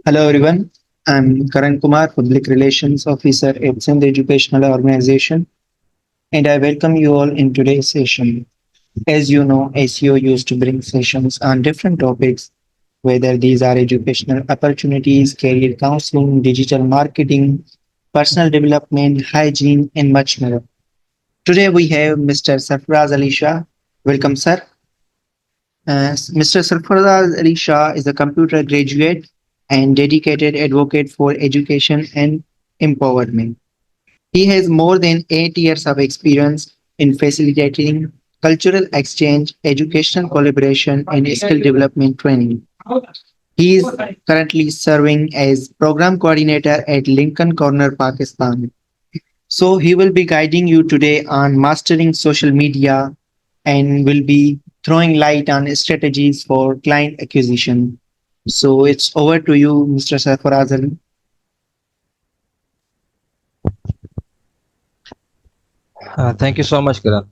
Hello everyone, I'm Karan Kumar, Public Relations Officer at Sindh Educational Organization, and I welcome you all in today's session. As you know, SEO used to bring sessions on different topics, whether these are educational opportunities, career counseling, digital marketing, personal development, hygiene, and much more. Today we have Mr. Sarfaraz Ali Shah. Welcome, sir. Mr. Sarfaraz Ali Shah is a computer graduate and dedicated advocate for education and empowerment. He has more than 8 years of experience in facilitating cultural exchange, educational collaboration, and skill development training. He is currently serving as program coordinator at Lincoln Corner, Pakistan. So he will be guiding you today on mastering social media and will be throwing light on strategies for client acquisition. So it's over to you, Mr. Sarfaraz Ali. Thank you so much Kiran.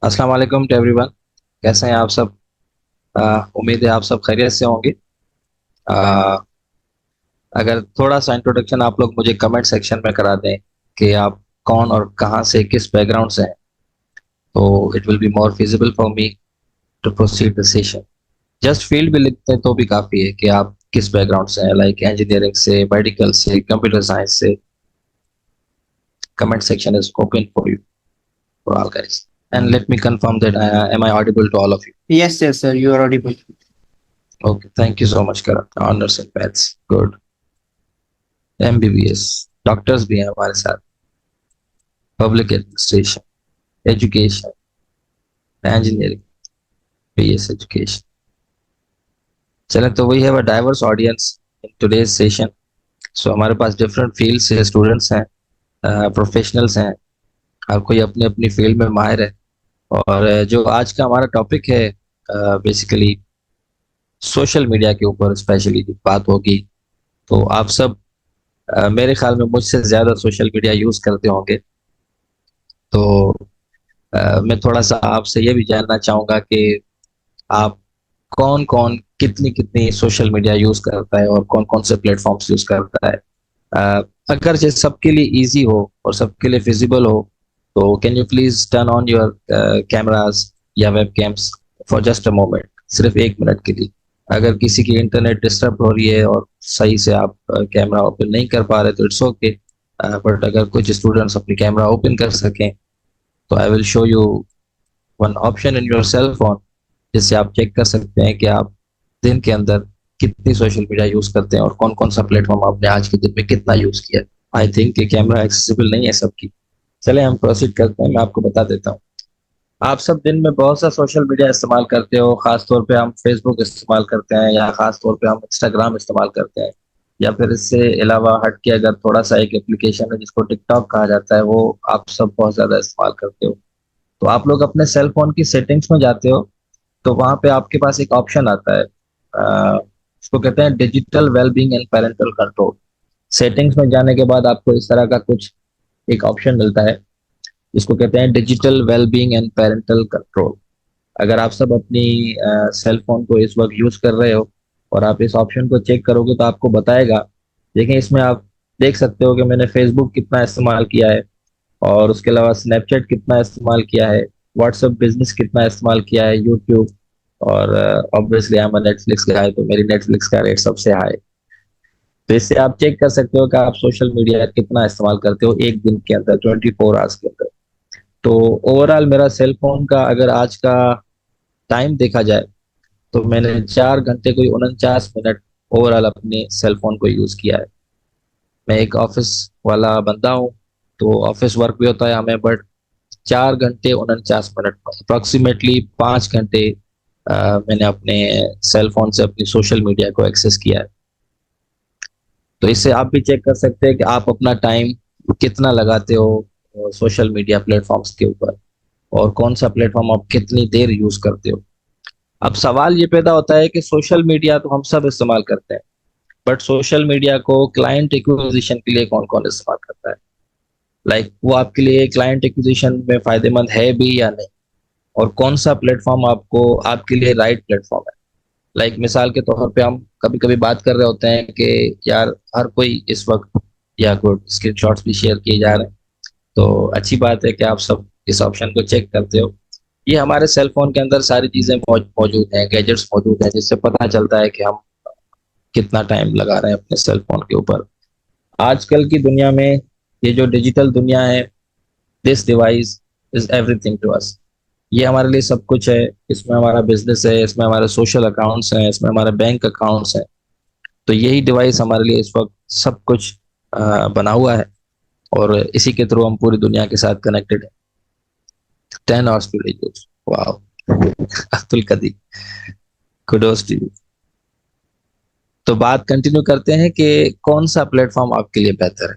अस्सलाम वालेकुम to everyone. कैसे हैं आप सब? उम्मीद है आप सब खैरियत से होंगे। uh, अगर थोड़ा सा इंट्रोडक्शन आप लोग मुझे कमेंट सेक्शन में करा दें कि आप कौन और कहां से, किस बैकग्राउंड से हैं, तो it will be more feasible for me to proceed the session. Just field भी लिखते हैं तो भी काफ़ी है कि आप किस बैकग्राउंड से हैं, लाइक इंजीनियरिंग से, मेडिकल से, कंप्यूटर साइंस से। Comment section is open for you, for all guys. And let me confirm that am I audible to all of you? Yes, yes, sir, you are audible. Okay, thank you so much, Karan. Honors and paths, good. MBBS, doctors भी हैं हमारे साथ, public administration, education, engineering, BS education. चलें, तो वही है, diverse audience in today's session. So हमारे पास डिफरेंट फील्ड से स्टूडेंट्स हैं, प्रोफेशनल्स हैं, हर कोई अपनी अपनी फील्ड में माहिर है। और जो आज का हमारा टॉपिक है, बेसिकली सोशल मीडिया के ऊपर स्पेशली बात होगी। तो आप सब मेरे ख्याल में मुझसे ज़्यादा सोशल मीडिया यूज़ करते होंगे। तो मैं थोड़ा सा आपसे ये भी जानना चाहूँगा कि आप कौन कौन कितनी कितनी सोशल मीडिया यूज़ करता है और कौन कौन से प्लेटफॉर्म्स यूज़ करता है। अगर ये सबके लिए इजी हो और सबके लिए फिजिबल हो, तो can you please turn on your cameras या web cams for just a moment, सिर्फ 1 मिनट के लिए। अगर किसी की इंटरनेट डिस्टर्ब हो रही है और सही से आप कैमरा ओपन नहीं कर पा रहे तो इट्स ओके, बट अगर कुछ स्टूडेंट्स अपनी कैमरा ओपन कर सकें तो I will show you one option in your cell phone, जिससे आप चेक कर सकते हैं कि आप दिन के अंदर कितनी सोशल मीडिया यूज करते हैं और कौन कौन सा प्लेटफॉर्म आपने आज के दिन में कितना यूज किया। आई थिंक कि कैमरा एक्सेसिबल नहीं है सबकी। चले हम प्रोसीड करते हैं, मैं आपको बता देता हूँ। आप सब दिन में बहुत सा सोशल मीडिया इस्तेमाल करते हो, खास तौर पे हम फेसबुक इस्तेमाल करते हैं, या खास तौर पे हम इंस्टाग्राम इस्तेमाल करते हैं, या फिर इससे अलावा हट के अगर थोड़ा सा एक एप्लीकेशन है जिसको टिकटॉक कहा जाता है, वो आप सब बहुत ज्यादा इस्तेमाल करते हो। तो आप लोग अपने सेल फोन की सेटिंग्स में जाते हो, तो वहां पे आपके पास एक ऑप्शन आता है, उसको कहते हैं digital wellbeing and parental control. Settings में जाने के बाद आपको इस तरह का कुछ एक ऑप्शन मिलता है, जिसको कहते हैं digital wellbeing and parental control. अगर आप सब अपनी सेल फोन को इस वक्त यूज कर रहे हो और आप इस ऑप्शन को चेक करोगे तो आपको बताएगा। देखिए, इसमें आप देख सकते हो कि मैंने फेसबुक कितना इस्तेमाल किया है, और उसके अलावा स्नैपचैट कितना इस्तेमाल किया है, व्हाट्सएप बिजनेस कितना इस्तेमाल किया है, यूट्यूब, और ऑब्वियसली आई एम नेटफ्लिक्स गाय, तो मेरी नेटफ्लिक्स का रेट सबसे हाई। तो इससे आप चेक कर सकते हो कि आप सोशल मीडिया कितना इस्तेमाल करते हो एक दिन के अंदर, 24 आवर्स के अंदर। तो ओवरऑल मेरा सेल फोन का अगर आज का टाइम देखा जाए, तो मैंने 4 घंटे कोई 49 मिनट ओवरऑल अपने सेल फोन को यूज किया है। मैं एक ऑफिस वाला बंदा हूँ, तो ऑफिस वर्क भी होता है हमें, बट 4 घंटे 49 मिनट अप्रोक्सीमेटली 5 घंटे मैंने अपने सेल फोन से अपनी सोशल मीडिया को एक्सेस किया है। तो इससे आप भी चेक कर सकते हैं कि आप अपना टाइम कितना लगाते हो सोशल मीडिया प्लेटफॉर्म्स के ऊपर, और कौन सा प्लेटफॉर्म आप कितनी देर यूज करते हो। अब सवाल ये पैदा होता है कि सोशल मीडिया तो हम सब इस्तेमाल करते हैं, बट सोशल मीडिया को क्लाइंट एक्विजिशन के लिए कौन कौन इस्तेमाल करता है? लाइक वो आपके लिए क्लाइंट एक्विजिशन में फायदेमंद है भी या नहीं, और कौन सा प्लेटफॉर्म आपको आपके लिए राइट प्लेटफॉर्म है। लाइक मिसाल के तौर पे हम कभी कभी बात कर रहे होते हैं कि यार हर कोई इस वक्त, या गुड स्क्रीनशॉट्स भी शेयर किए जा रहे हैं, तो अच्छी बात है कि आप सब इस ऑप्शन को चेक करते हो। ये हमारे सेल फोन के अंदर सारी चीजें मौजूद हैं, गैजेट्स मौजूद हैं, जिससे पता चलता है कि हम कितना टाइम लगा रहे हैं अपने सेल फोन के ऊपर। आजकल की दुनिया में ये जो डिजिटल दुनिया है, this device is everything to us. ये हमारे लिए सब कुछ है। इसमें हमारा बिजनेस है, इसमें हमारे सोशल अकाउंट्स हैं, इसमें हमारे बैंक अकाउंट्स हैं। तो यही डिवाइस हमारे लिए इस वक्त सब कुछ बना हुआ है, और इसी के थ्रू हम पूरी दुनिया के साथ कनेक्टेड है। 10 hours to use, wow. Abdul Qadir, kudos to you. तो बात कंटिन्यू करते हैं कि कौन सा प्लेटफॉर्म आपके लिए बेहतर है।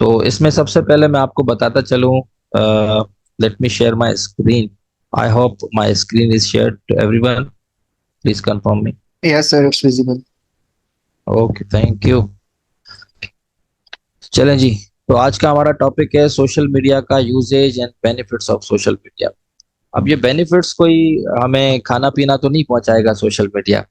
तो इसमें सबसे पहले मैं आपको बताता चलूं, let me share my screen. I hope my screen is shared to everyone, please confirm me. Yes, sir, it's visible. Okay, thank you. चलें जी, तो आज का हमारा टॉपिक है सोशल मीडिया का uses and benefits of social media. अब ये बेनिफिट्स कोई हमें खाना पीना तो नहीं पहुंचाएगा सोशल मीडिया।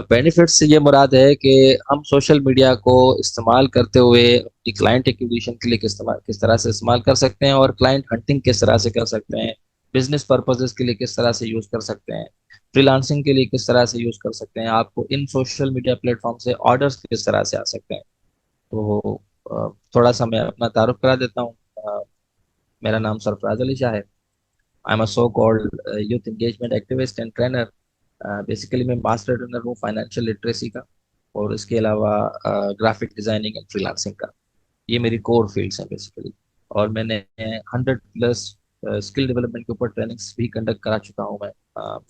बेनिफिट्स से ये मुराद है कि हम सोशल मीडिया को इस्तेमाल करते हुए अपनी क्लाइंट एक्विजिशन के लिए किस तरह से इस्तेमाल कर सकते हैं, और क्लाइंट हंटिंग किस तरह से कर सकते हैं, बिजनेस पर्पजेस के लिए किस तरह से यूज कर सकते हैं, फ्रीलांसिंग के लिए किस तरह से यूज कर सकते हैं, आपको इन सोशल मीडिया प्लेटफॉर्म से ऑर्डर्स किस तरह से आ सकते हैं। तो थोड़ा सा मैं अपना तारुफ करा देता हूँ। मेरा नाम सरफराज अली शाह है। आई am a so called youth engagement activist and trainer. Basically मैं मास्टर ट्रेनर हूँ फाइनेंशियल लिटरेसी का, और इसके अलावा ग्राफिक डिजाइनिंग एंड फ्रीलांसिंग का। ये मेरी कोर फील्ड्स हैं बेसिकली। और मैंने 100+ स्किल डेवलपमेंट के ऊपर ट्रेनिंग्स भी कंडक्ट करा चुका हूँ मैं,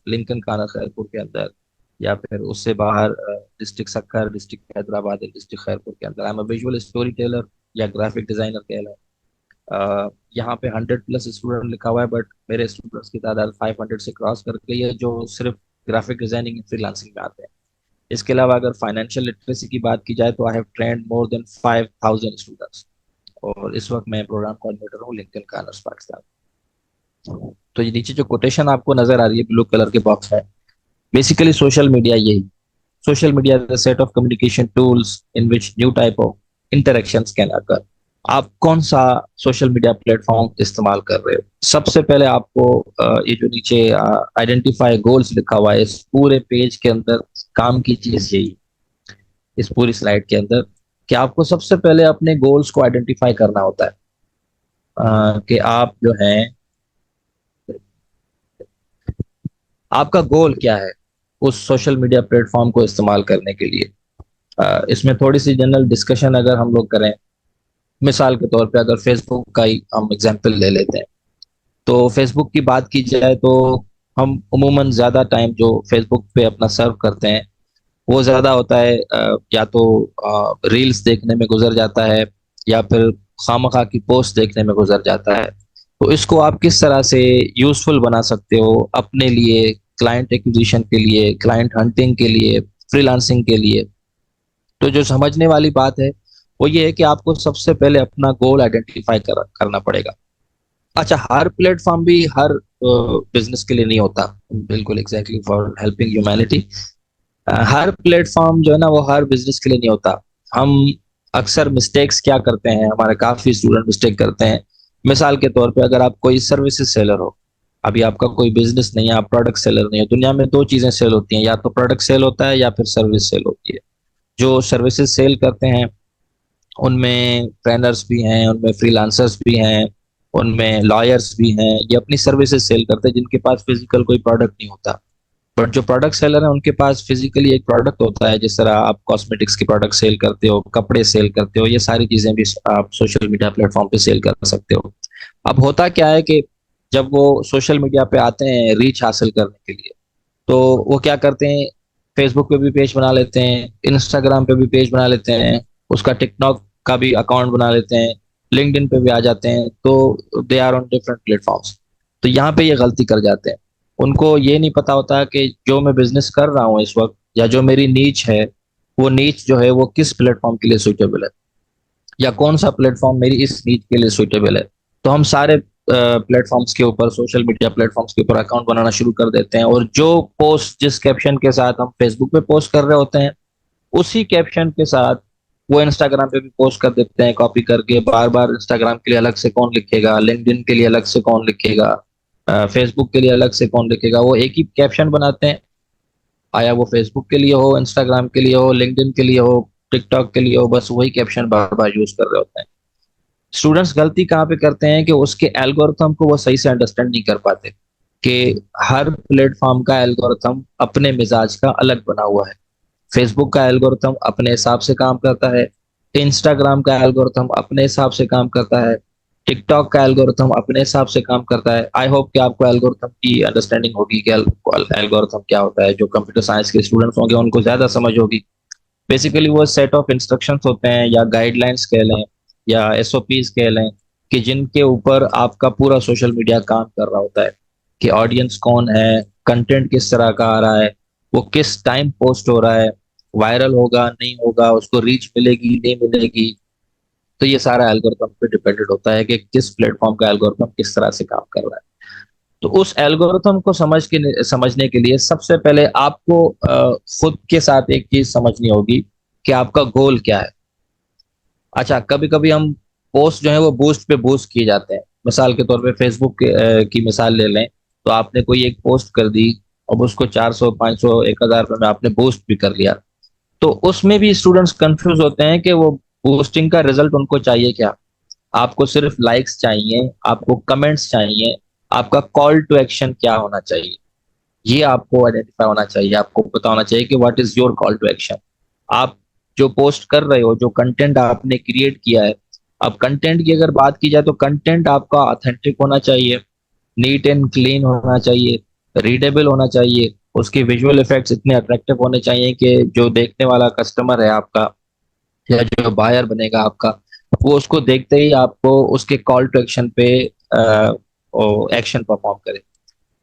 लिंकन काना खैरपुर के अंदर, या फिर उससे बाहर डिस्ट्रिक्ट सक्कर, डिस्ट्रिक्ट हैदराबाद, डिस्ट्रिक्ट खैरपुर के अंदर। आई am a visual story teller या ग्राफिक डिजाइनर कह लें। यहाँ पे 100+ स्टूडेंट लिखा हुआ है, बट मेरे स्टूडेंट्स की तादाद 500 से क्रॉस कर गई है, जो सिर्फ ग्राफिक डिजाइनिंग फ्रीलांसिंग में आते हैं। इसके अलावा अगर फाइनेंशियल लिटरेसी की बात की जाए तो I have trend more than 5000 students, और इस वक्त मैं प्रोग्राम कोऑर्डिनेटर हूँ लिंकन कानर्स पाकिस्तान। तो ये नीचे जो कोटेशन आपको नजर आ रही है ब्लू कलर के बॉक्स में, बेसिकली सोशल मीडिया यही। Social media is a set of communication tools in which new type of interactions can occur. आप कौन सा सोशल मीडिया प्लेटफॉर्म इस्तेमाल कर रहे हो। सबसे पहले आपको ये जो नीचे आइडेंटिफाई गोल्स लिखा हुआ है, इस पूरे पेज के अंदर काम की चीज यही, इस पूरी स्लाइड के अंदर, कि आपको सबसे पहले अपने गोल्स को आइडेंटिफाई करना होता है। कि आप जो हैं, आपका गोल क्या है उस सोशल मीडिया प्लेटफॉर्म को इस्तेमाल करने के लिए। इसमें थोड़ी सी जनरल डिस्कशन अगर हम लोग करें, मिसाल के तौर पे अगर फेसबुक का ही हम एग्जांपल ले लेते हैं, तो फेसबुक की बात की जाए तो हम उमूमन ज़्यादा टाइम जो फेसबुक पे अपना सर्व करते हैं वो ज़्यादा होता है या तो रील्स देखने में गुजर जाता है, या फिर खामखा की पोस्ट देखने में गुजर जाता है। तो इसको आप किस तरह से यूजफुल बना सकते हो अपने लिए, क्लाइंट एक्विजिशन के लिए, क्लाइंट हंटिंग के लिए, फ्रीलांसिंग के लिए। तो जो समझने वाली बात है वो ये है कि आपको सबसे पहले अपना गोल आइडेंटिफाई करना पड़ेगा। अच्छा, हर प्लेटफॉर्म भी हर बिजनेस के लिए नहीं होता। बिल्कुल exactly, for helping humanity. Her platform जो है ना वो हर बिजनेस के लिए नहीं होता। हम अक्सर मिस्टेक्स क्या करते हैं, हमारे काफी स्टूडेंट मिस्टेक करते हैं। मिसाल के तौर पे अगर आप कोई सर्विसेज सेलर हो, अभी आपका कोई बिजनेस नहीं है, आप प्रोडक्ट सेलर नहीं हो। दुनिया में दो चीजें सेल होती हैं, या तो प्रोडक्ट सेल होता है या फिर सर्विस सेल होती है। जो सर्विसेज सेल करते हैं उनमें ट्रेनर्स भी हैं, उनमें फ्रीलांसर्स भी हैं, उनमें लॉयर्स भी हैं। ये अपनी सर्विसेज सेल करते हैं जिनके पास फिजिकल कोई प्रोडक्ट नहीं होता। बट जो प्रोडक्ट सेलर है उनके पास फिजिकली एक प्रोडक्ट होता है। जिस तरह आप कॉस्मेटिक्स की प्रोडक्ट सेल करते हो, कपड़े सेल करते हो, ये सारी चीजें भी आप सोशल मीडिया प्लेटफॉर्म पे सेल कर सकते हो। अब होता क्या है कि जब वो सोशल मीडिया पे आते हैं रीच हासिल करने के लिए, तो वो क्या करते हैं, फेसबुक पे भी पेज बना लेते हैं, इंस्टाग्राम पे भी पेज बना लेते हैं, उसका टिकटॉक का भी अकाउंट बना लेते हैं, लिंक्डइन पे भी आ जाते हैं। तो they are on different platforms. तो यहाँ पे ये गलती कर जाते हैं। उनको ये नहीं पता होता कि जो मैं बिजनेस कर रहा हूँ इस वक्त, या जो मेरी नीच है, वो नीच जो है वो किस प्लेटफॉर्म के लिए सुइटेबल है, या कौन सा प्लेटफॉर्म मेरी इस नीच के लिए सुइटेबल है। तो हम सारे प्लेटफॉर्म्स के ऊपर, सोशल मीडिया प्लेटफॉर्म्स के ऊपर अकाउंट बनाना शुरू कर देते हैं, और जो पोस्ट जिस कैप्शन के साथ हम फेसबुक पे पोस्ट कर रहे होते हैं, उसी कैप्शन के साथ वो इंस्टाग्राम पे भी पोस्ट कर देते हैं कॉपी करके। बार बार इंस्टाग्राम के लिए अलग से कौन लिखेगा, लिंक्डइन के लिए अलग से कौन लिखेगा, फेसबुक के लिए अलग से कौन लिखेगा, वो एक ही कैप्शन बनाते हैं। आया वो फेसबुक के लिए हो, इंस्टाग्राम के लिए हो, लिंक्डइन के लिए हो, टिकटॉक के लिए हो, बस वही कैप्शन बार बार यूज कर रहे होते हैं। स्टूडेंट्स गलती कहाँ पे करते हैं कि उसके एल्गोरिथम को वो सही से अंडरस्टैंड नहीं कर पाते कि हर प्लेटफॉर्म का एल्गोरिथम अपने मिजाज का अलग बना हुआ है। फेसबुक का एल्गोरिथम अपने हिसाब से काम करता है, इंस्टाग्राम का एल्गोरिथम अपने हिसाब से काम करता है, टिकटॉक का एल्गोरिथम अपने हिसाब से काम करता है। आई होप कि आपको एल्गोरिथम की अंडरस्टैंडिंग होगी कि एल्गोरिथम क्या होता है। जो कंप्यूटर साइंस के स्टूडेंट्स होंगे उनको ज्यादा समझ होगी। बेसिकली वो सेट ऑफ इंस्ट्रक्शंस होते हैं, या गाइडलाइंस कह लें, या एसओपीज कह लें, कि जिनके ऊपर आपका पूरा सोशल मीडिया काम कर रहा होता है, कि ऑडियंस कौन है, कंटेंट किस तरह का आ रहा है, वो किस टाइम पोस्ट हो रहा है, वायरल होगा नहीं होगा, उसको रीच मिलेगी नहीं मिलेगी। तो ये सारा एल्गोरिथम पे डिपेंडेंट होता है कि किस प्लेटफॉर्म का एल्गोरिथम किस तरह से काम कर रहा है। तो उस एल्गोरिथम को समझने के लिए सबसे पहले आपको खुद के साथ एक चीज समझनी होगी कि आपका गोल क्या है। अच्छा, कभी कभी हम पोस्ट जो है वो बूस्ट पे बूस्ट किए जाते हैं। मिसाल के तौर पे फेसबुक की मिसाल ले लें, तो आपने कोई एक पोस्ट कर दी, अब उसको 400 500 1000 रुपये में आपने बूस्ट भी कर लिया। तो उसमें भी स्टूडेंट्स कंफ्यूज होते हैं कि वो बूस्टिंग का रिजल्ट उनको चाहिए क्या। आपको सिर्फ लाइक्स चाहिए, आपको कमेंट्स चाहिए, आपका कॉल टू एक्शन क्या होना चाहिए, ये आपको आइडेंटिफाई होना चाहिए। आपको पता होना चाहिए कि what is your call to action. आप जो पोस्ट कर रहे हो, जो कंटेंट आपने क्रिएट किया है, अब कंटेंट की अगर बात की जाए तो कंटेंट आपका ऑथेंटिक होना चाहिए, नीट एंड क्लीन होना चाहिए, रीडेबल होना चाहिए, उसके विजुअल इफेक्ट्स इतने अट्रैक्टिव होने चाहिए कि जो देखने वाला कस्टमर है आपका, या जो बायर बनेगा आपका, वो उसको देखते ही आपको उसके कॉल टू एक्शन पे एक्शन परफॉर्म करे।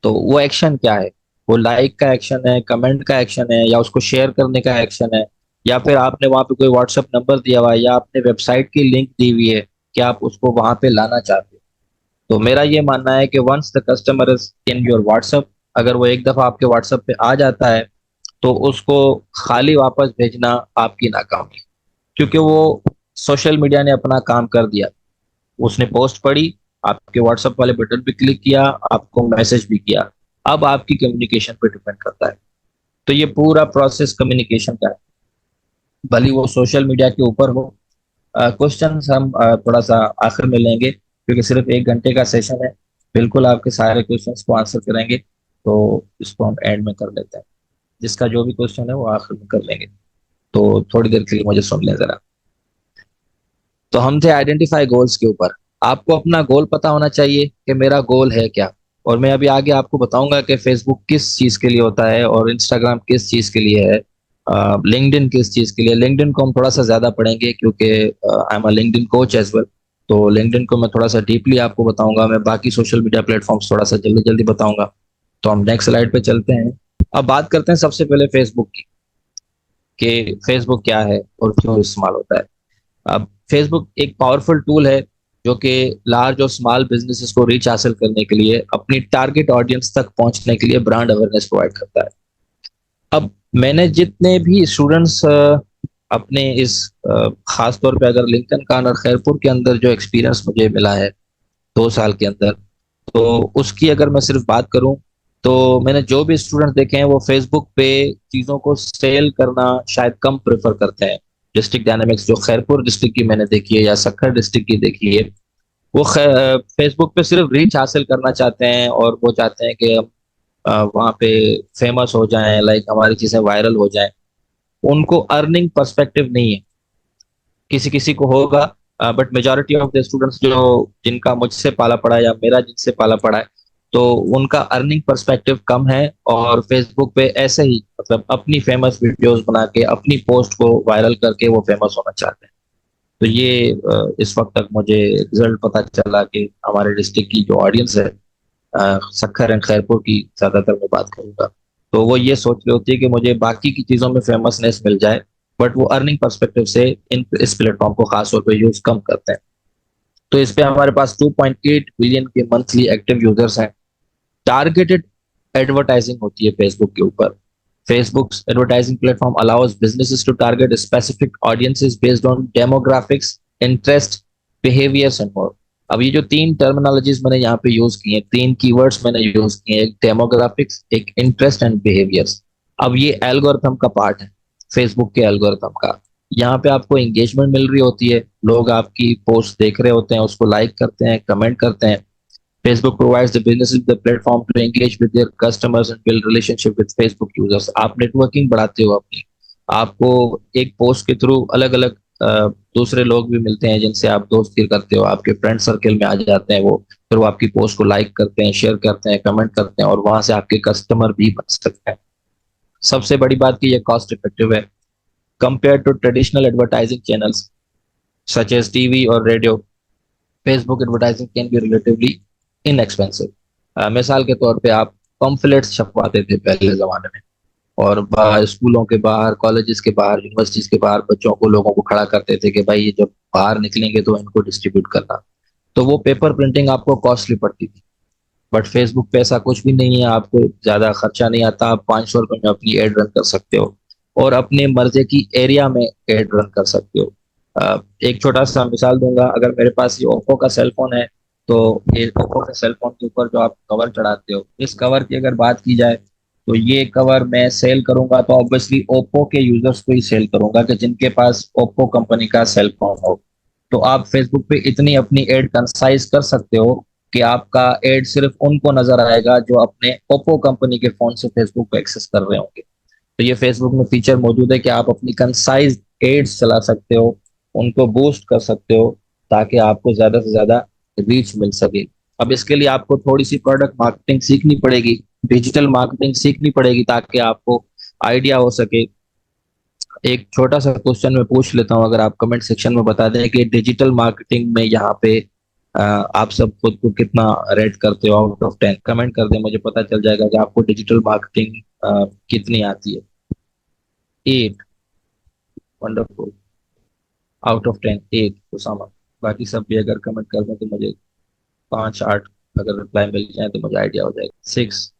तो वो एक्शन क्या है? वो लाइक का एक्शन है, कमेंट का एक्शन है, या उसको शेयर करने का एक्शन है, या फिर आपने वहां पे कोई व्हाट्सएप नंबर दिया हुआ है, या आपने वेबसाइट की लिंक दी हुई है कि आप उसको वहां पे लाना चाहते हो। तो मेरा ये मानना है कि once the customer is in your WhatsApp, अगर वो एक दफा आपके व्हाट्सएप पे आ जाता है, तो उसको खाली वापस भेजना आपकी नाकामी है। क्योंकि वो सोशल मीडिया ने अपना काम कर दिया, उसने पोस्ट पढ़ी, आपके व्हाट्सएप वाले बटन पे क्लिक किया, आपको मैसेज भी किया। अब आपकी कम्युनिकेशन पे डिपेंड करता है। तो ये पूरा प्रोसेस कम्युनिकेशन का है, भले वो सोशल मीडिया के ऊपर हो। क्वेश्चन हम थोड़ा सा आखिर में लेंगे, क्योंकि सिर्फ 1 घंटे का सेशन है। बिल्कुल आपके सारे क्वेश्चंस को आंसर करेंगे, तो इसको हम एंड में कर लेते हैं। जिसका जो भी क्वेश्चन है वो आखिर में कर लेंगे। तो थोड़ी देर के लिए मुझे सुन लें जरा। तो हम थे आइडेंटिफाई गोल्स के ऊपर। आपको अपना गोल पता होना चाहिए कि मेरा गोल है क्या। और मैं अभी आगे आपको बताऊंगा कि फेसबुक किस चीज के लिए होता है, और इंस्टाग्राम किस चीज के लिए है, लिंक्डइन किस चीज के लिए। लिंक्डइन को हम थोड़ा सा ज्यादा पढ़ेंगे, क्योंकि I am a LinkedIn coach as well. तो लिंक्डइन को मैं थोड़ा सा डीपली आपको बताऊंगा। मैं बाकी सोशल मीडिया प्लेटफॉर्म्स थोड़ा सा जल्दी जल्दी बताऊंगा। तो हम नेक्स्ट स्लाइड पे चलते हैं। अब बात करते हैं सबसे पहले फेसबुक की, कि फेसबुक क्या है और क्यों इस्तेमाल होता है। अब फेसबुक एक पावरफुल टूल है जो कि लार्ज और स्मॉल बिजनेसेस को रीच हासिल करने के लिए, अपनी टारगेट ऑडियंस तक पहुंचने के लिए ब्रांड अवेयरनेस प्रोवाइड करता है। अब मैंने जितने भी स्टूडेंट्स अपने इस खास तौर पे अगर लिंकन कान और खैरपुर के अंदर जो एक्सपीरियंस मुझे मिला है 2 साल के अंदर, तो उसकी अगर मैं सिर्फ बात करूं, तो मैंने जो भी स्टूडेंट देखे हैं वो फेसबुक पे चीज़ों को सेल करना शायद कम प्रेफर करते हैं। डिस्ट्रिक्ट डायनामिक्स जो खैरपुर डिस्ट्रिक्ट की मैंने देखी है, या सक्खर डिस्ट्रिक्ट की देखी है, वो फेसबुक पे सिर्फ रीच हासिल करना चाहते हैं, और वो चाहते हैं कि हम वहाँ पे फेमस हो जाएं, लाइक हमारी चीज़ें वायरल हो जाएं। उनको अर्निंग पर्सपेक्टिव नहीं है। किसी किसी को होगा, but majority of the students जो जिनका मुझसे पाला पड़ा है या मेरा जिनसे पाला पड़ा है, तो उनका अर्निंग पर्सपेक्टिव कम है, और फेसबुक पे ऐसे ही मतलब अपनी फेमस वीडियोस बना के अपनी पोस्ट को वायरल करके वो फेमस होना चाहते हैं। तो ये इस वक्त तक मुझे रिजल्ट पता चला कि हमारे डिस्ट्रिक्ट की जो ऑडियंस है, सक्खर एंड खैरपुर की ज्यादातर मैं बात करूंगा, तो वो ये सोच रही होती है कि मुझे बाकी की चीजों में फेमसनेस मिल जाए, बट वो अर्निंग पर्सपेक्टिव से इन इस प्लेटफॉर्म को खास तौर पे यूज कम करते हैं। तो इस पे हमारे पास 2.8 बिलियन के मंथली एक्टिव यूजर्स हैं। टारगेटेड एडवर्टाइजिंग होती है फेसबुक के ऊपर। Facebook advertising platform allows businesses to target specific audiences based on demographics, interest, behaviours and more. अब ये जो तीन टर्मिनोलॉजीज मैंने यहाँ पे यूज की हैं, तीन कीवर्ड्स मैंने यूज किए हैं, एक डेमोग्राफिक्स, एक इंटरेस्ट एंड बिहेवियर्स। अब ये एल्गोरिथम का पार्ट है, फेसबुक के एल्गोरिथम का। यहाँ पे आपको एंगेजमेंट मिल रही होती है, लोग आपकी पोस्ट देख रहे होते हैं, उसको लाइक करते हैं, कमेंट करते हैं। Facebook provides the businesses the platform to engage with their customers and build relationship with Facebook users। आप नेटवर्किंग बढ़ाते हो अपनी, आपको एक पोस्ट के थ्रू अलग अलग दूसरे लोग भी मिलते हैं जिनसे आप दोस्ती करते हो, आपके फ्रेंड सर्कल में आ जाते हैं वो, फिर वो आपकी पोस्ट को लाइक करते हैं, शेयर करते हैं, कमेंट करते हैं, और वहां से आपके कस्टमर भी बन सकते हैं। सबसे बड़ी बात की ये कॉस्ट इफेक्टिव है compare to traditional advertising channels such as TV और radio. Facebook advertising can be relatively inexpensive. मिसाल के तौर पे आप पम्फलेट्स छपवाते थे पहले जमाने में, और स्कूलों के बाहर, कॉलेजेस के बाहर, यूनिवर्सिटीज के बाहर बच्चों को, लोगों को खड़ा करते थे कि भाई ये जब बाहर निकलेंगे तो इनको डिस्ट्रीब्यूट करना। तो वो पेपर प्रिंटिंग आपको कॉस्टली पड़ती थी। बट फेसबुक पे ऐसा कुछ भी नहीं है, आपको ज्यादा खर्चा नहीं आता, आप 500 रुपये में अपनी एड रन कर सकते हो और अपने मर्जे की एरिया में एड रन कर सकते हो। एक छोटा सा मिसाल दूंगा, अगर मेरे पास ये ओप्पो का सेल फोन है, तो ये ओप्पो के सेल फोन के ऊपर जो आप कवर चढ़ाते हो, इस कवर की अगर बात की जाए तो ये कवर मैं सेल करूंगा तो ऑब्वियसली ओप्पो के यूजर्स को ही सेल करूंगा कि जिनके पास ओप्पो कंपनी का सेल फोन हो। तो आप फेसबुक पे इतनी अपनी एड कंसाइज कर सकते हो कि आपका एड सिर्फ उनको नजर आएगा जो अपने ओप्पो कंपनी के फोन से फेसबुक को एक्सेस कर रहे होंगे। तो ये फेसबुक में फीचर मौजूद है कि आप अपनी कंसाइज एड्स चला सकते हो, उनको बूस्ट कर सकते हो, ताकि आपको ज्यादा से ज्यादा रीच मिल सके। अब इसके लिए आपको थोड़ी सी प्रोडक्ट मार्केटिंग सीखनी पड़ेगी, डिजिटल मार्केटिंग सीखनी पड़ेगी, ताकि आपको आइडिया हो सके। एक छोटा सा क्वेश्चन मैं पूछ लेता हूँ, अगर आप कमेंट सेक्शन में बता दें कि डिजिटल मार्केटिंग में यहाँ पे आप सब खुद को कितना रेट करते हो आउट ऑफ 10। कमेंट कर दें, मुझे पता चल जाएगा कि आपको डिजिटल मार्केटिंग कितनी आती है। 8। वंडरफुल। आउट ऑफ 10 8 तो सामा। बाकी सब भी अगर कमेंट कर दें तो मुझे 5 8 अगर रिप्लाई मिल जाए तो मुझे आइडिया हो जाएगा। 6।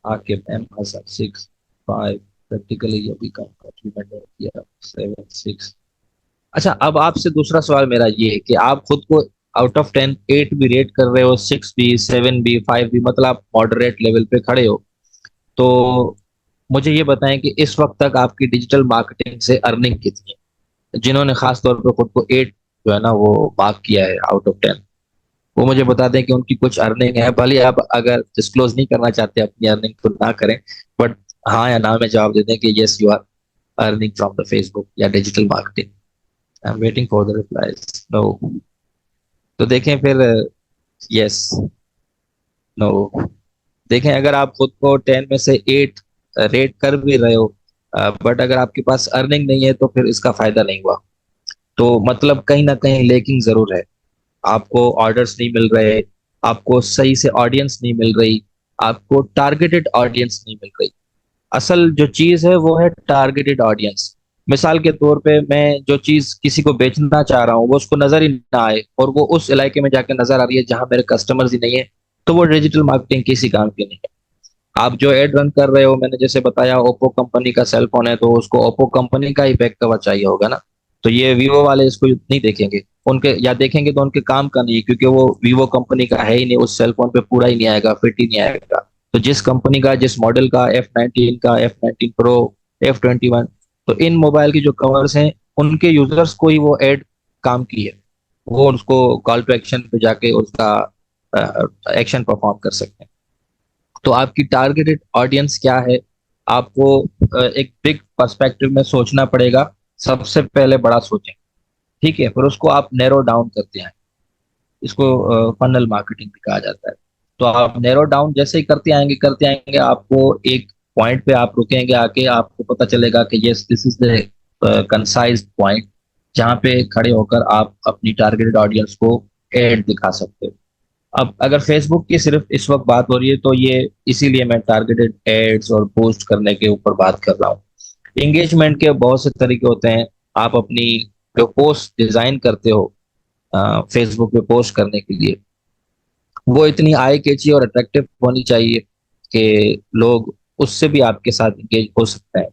आकिब एम हसन 6। 5 प्रैक्टिकली अभी कम कॉम्प्लीमेंट किया। 7 6। अच्छा, अब आपसे दूसरा सवाल मेरा ये है कि आप खुद को आउट ऑफ 10 8 भी रेट कर रहे हो, 6 भी, 7 भी, 5 भी, मतलब आप मॉडरेट लेवल पे खड़े हो। तो मुझे ये बताएं कि इस वक्त तक आपकी डिजिटल मार्केटिंग से अर्निंग कितनी है। जिन्होंने खास तौर पर खुद को 8 जो है ना वो मार्क किया है आउट ऑफ 10, वो मुझे बता दें कि उनकी कुछ अर्निंग है। भले आप अगर डिस्क्लोज नहीं करना चाहते अपनी अर्निंग तो ना करें, बट हाँ या ना में जवाब दे दें कि yes you are earning from the Facebook या digital marketing. I am waiting for the replies. No. तो देखें फिर, यस, नो। देखें, अगर आप खुद को 10 में से 8 रेट कर भी रहे हो, बट अगर आपके पास अर्निंग नहीं है तो फिर इसका फायदा नहीं हुआ। तो मतलब कहीं ना कहीं लेकिन जरूर है, आपको ऑर्डर्स नहीं मिल रहे, आपको सही से ऑडियंस नहीं मिल रही, आपको टारगेटेड ऑडियंस नहीं मिल रही। असल जो चीज है वो है टारगेटेड ऑडियंस। मिसाल के तौर पे मैं जो चीज किसी को बेचना चाह रहा हूँ वो उसको नजर ही ना आए, और वो उस इलाके में जाके नजर आ रही है जहां मेरे कस्टमर्स ही नहीं है, तो वो डिजिटल मार्केटिंग किसी काम की नहीं है। आप जो एड रन कर रहे हो, मैंने जैसे बताया ओप्पो कंपनी का सेल फोन है तो उसको ओप्पो कंपनी का ही बैक कवर चाहिए होगा ना। तो ये वीवो वाले इसको नहीं देखेंगे, उनके या देखेंगे तो उनके काम का नहीं है, क्योंकि वो वीवो कंपनी का है ही नहीं, उस सेल फोन पे पूरा ही नहीं आएगा, फिट ही नहीं आएगा। तो जिस कंपनी का, जिस मॉडल का, F19 का, F19 प्रो, F21, तो इन मोबाइल की जो कवर्स हैं उनके यूजर्स को ही वो एड काम की है। वो उसको कॉल टू एक्शन पे जाके उसका एक्शन परफॉर्म कर सकते हैं। तो आपकी टारगेटेड ऑडियंस क्या है, आपको एक बिग पर्सपेक्टिव में सोचना पड़ेगा। सबसे पहले बड़ा सोचें, ठीक है, फिर उसको आप नैरो डाउन करते हैं। इसको फनल मार्केटिंग भी कहा जाता है। तो आप नैरो डाउन जैसे ही करते आएंगे आपको एक पॉइंट पे आप रुकेंगे, आके आपको पता चलेगा कि yes this is the concise point, जहाँ पे खड़े होकर आप अपनी टारगेटेड ऑडियंस को एड दिखा सकते हो। अब अगर फेसबुक की सिर्फ इस वक्त बात हो रही है तो ये इसीलिए मैं टारगेटेड एड्स और पोस्ट करने के ऊपर बात कर रहा हूँ। एंगेजमेंट के बहुत से तरीके होते हैं। आप अपनी जो पोस्ट डिजाइन करते हो, फेसबुक पे पोस्ट करने के लिए, वो इतनी आई कैची और अट्रैक्टिव होनी चाहिए कि लोग उससे भी आपके साथ इंगेज हो सकते हैं,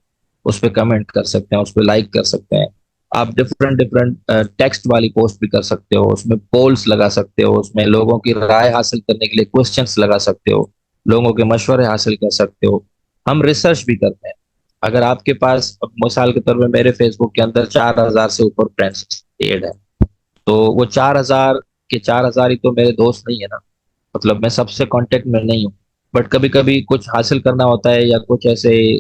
उस पर कमेंट कर सकते हैं, उस पर लाइक कर सकते हैं। आप डिफरेंट डिफरेंट टेक्स्ट वाली पोस्ट भी कर सकते हो, उसमें पोल्स लगा सकते हो, उसमें लोगों की राय हासिल करने के लिए क्वेश्चंस लगा सकते हो, लोगों के मशवरे हासिल कर सकते हो। हम रिसर्च भी करते हैं। अगर आपके पास, अब मिसाल के तौर पे मेरे फेसबुक के अंदर 4,000 से ऊपर फ्रेंड्स एड है, तो वो 4,000 के 4,000 ही तो मेरे दोस्त नहीं है ना, मतलब मैं सबसे कांटेक्ट में नहीं हूँ। बट कभी कभी कुछ हासिल करना होता है या कुछ ऐसे